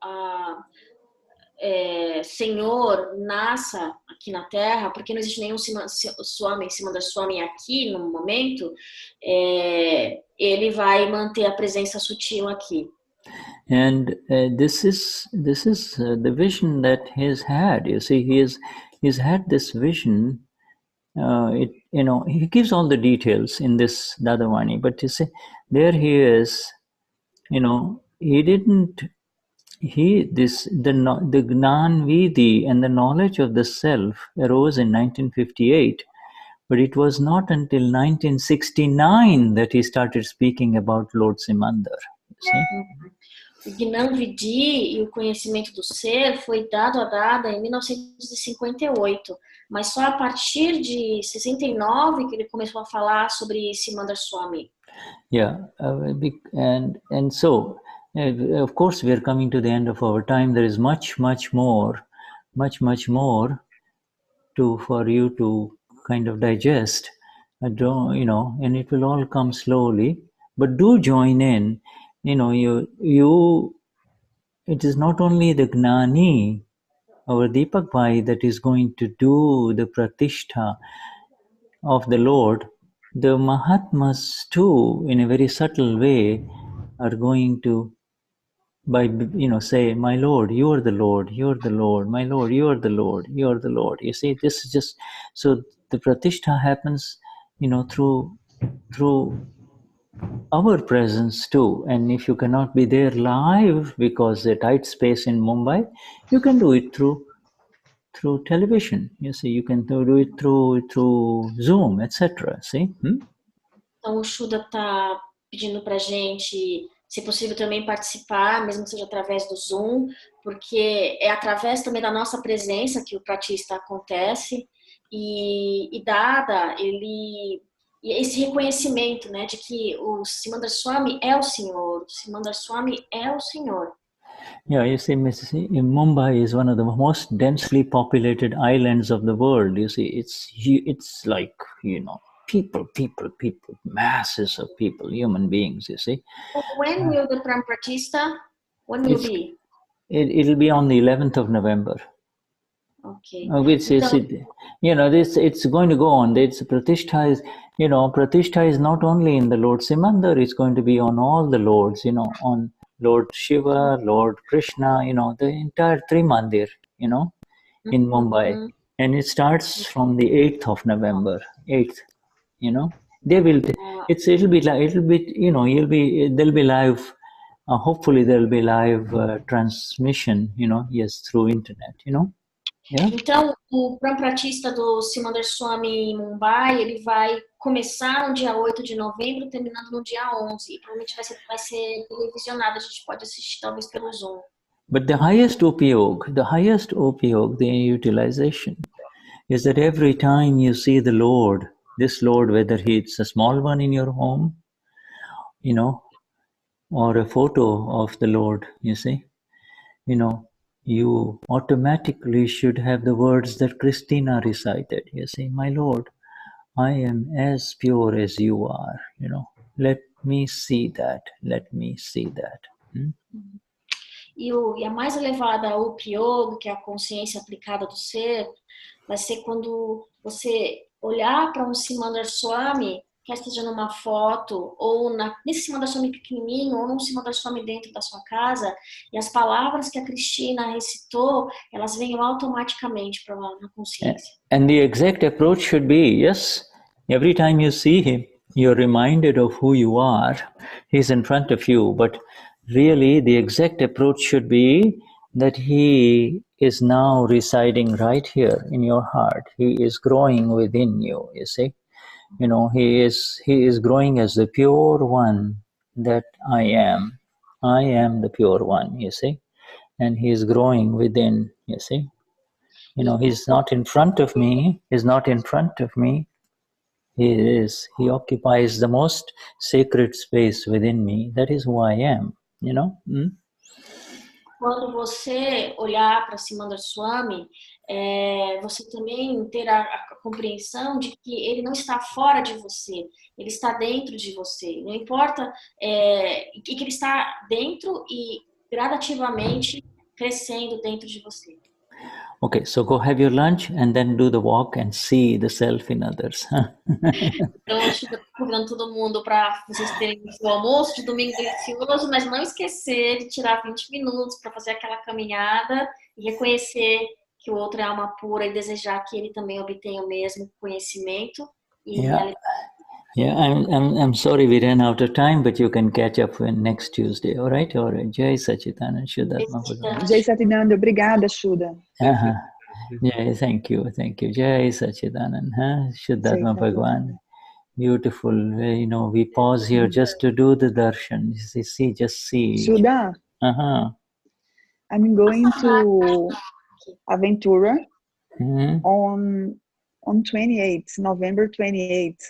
Senhor nasça aqui na Terra, porque não existe nenhum Simandhar Swami aqui no momento, ele vai manter a presença sutil aqui. And this is the vision that he's had. You see, he's had this vision. He gives all the details in this Dadavani, but you see, there he is. He didn't. The Gnan Vidhi and the knowledge of the self arose in 1958, but it was not until 1969 that he started speaking about Lord Simandhar. See? O Gnana Vidhi e o conhecimento do ser foi dado a Dada em 1958, mas só a partir de 69 que ele começou a falar sobre Simandhar Swami. Yeah, and so, of course, we are coming to the end of our time. There is much more for you to kind of digest. Don't, and it will all come slowly. But do join in. It is not only the Gnani, our Deepak Bhai, that is going to do the pratishtha of the Lord. The Mahatmas too, in a very subtle way, are going to, say, my Lord, you are the Lord, you are the Lord, my Lord, you are the Lord, you are the Lord. You see, this is just, so the pratishtha happens, through our presence too. And if you cannot be there live because the tight space in Mumbai, you can do it through television. You see, you can do it through Zoom, etc. See? Então o Shuddha está pedindo para a gente, se possível, também participar, mesmo que seja através do Zoom, porque é através também da nossa presença que o pratista acontece, e dada esse reconhecimento, né, de que o Simandhar Swami é o Senhor, o Simandhar Swami é o Senhor. Yeah, you see, Mumbai is one of the most densely populated islands of the world. You see, it's like, people, masses of people, human beings, you see. When will the Pram Pratista, when will be? It'll be on the 11th of November. Okay. Which is, it's going to go on. It's Pratishtha is, Pratishtha is not only in the Lord Simandhar, it's going to be on all the Lords, on Lord Shiva, Lord Krishna, the entire Trimandir, in Mumbai. And it starts from the 8th of November, 8th, they will, there'll be live, hopefully there'll be live transmission, yes, through internet, Yeah. Então, o Pram Pratista do Simandhar Swami em Mumbai, ele vai começar no dia 8 de novembro, terminando no dia 11. E provavelmente vai ser televisionado, a gente pode assistir talvez pelo Zoom. But the highest upyog, the utilization, is that every time you see the Lord, this Lord, whether it's a small one in your home, or a photo of the Lord, you see, you automatically should have the words that Christina recited. You see, my Lord, I am as pure as you are, let me see that, let me see that. E a mais elevada Upa-yoga, que é a consciência aplicada do ser, vai ser quando você olhar para um Simandhar Swami, quer seja numa foto, ou nesse Simandhar Swami pequenininho, ou num Simandhar Swami dentro da sua casa, e as palavras que a Cristina recitou, elas vêm automaticamente para a consciência. And the exact approach should be, yes, every time you see him, you're reminded of who you are. He's in front of you, but really the exact approach should be that he is now residing right here in your heart. He is growing within you, you see. He is growing as the pure one that I am. I am the pure one, you see. And he is growing within, you see. He's not in front of me. He's not in front of me. He occupies the most sacred space within me. That is who I am, Quando você olhar para Simandhar Swami, você também ter a compreensão de que ele não está fora de você, ele está dentro de você. Não importa, e que ele está dentro e gradativamente crescendo dentro de você. Okay, so go have your lunch and then do the walk and see the self in others. Então, eu estou convidando todo mundo para vocês terem o seu almoço de domingo delicioso, mas não esquecer de tirar 20 minutos para fazer aquela caminhada e reconhecer que o outro é alma pura e desejar que ele também obtenha o mesmo conhecimento. Yeah, I'm sorry we ran out of time, but you can catch up next Tuesday, all right? All right. Jai Santana and Shuddha. Jai Satinanda, obrigada, Shuddha. Jai, thank you. Jai Santana, Shuddhatma Bhagwan. Beautiful. We pause here just to do the darshan. Just see. Shuddha, I'm going to Aventura on 28th, November 28th.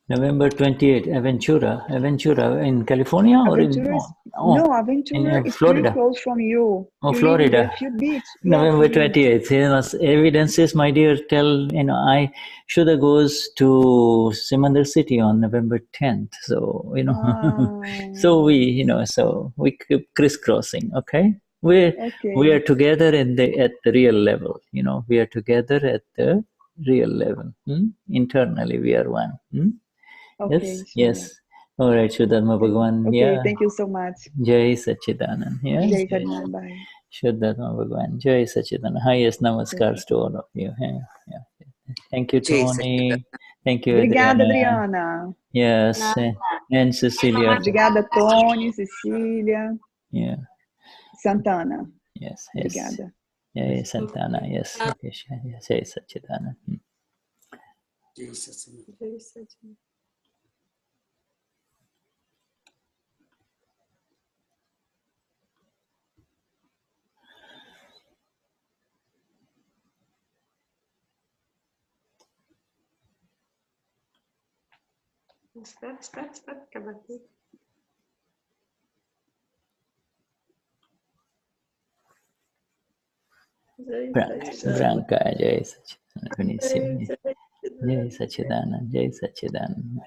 November 28th, Aventura in California or Aventura no, Aventura is pretty Florida. close from you. Oh, you Florida. live in a few beach. November 28th. Evidences, my dear, tell, Shuddha goes to Simandar City on November 10th. So, so we keep crisscrossing, okay? We are together at the real level, we are together at the real level. Internally, we are one. Okay, Yes. All right, Shuddhatma Bhagwan. Okay, Yeah. thank you so much. Jai Sachidanand. Yes. Jai Sachidanand. Bye. Shuddhatma Bhagwan. Jai Sachidanand. Highest namaskars to all of you. Yeah. Thank you, Tony. Thank you, Obrigada, Adriana. Adriana. Yes. And Cecilia. Obrigada, Tony, Cecilia. Yeah. Santana. Yes. Obrigada. Jai Santana. Yes. Jai Sachidanand. Jai Sachidanand. Jai Sachidanand. Espera, acabar tudo. Branca, Jai Sachidanand. Jai Sachidanand. Jai Sachidanand.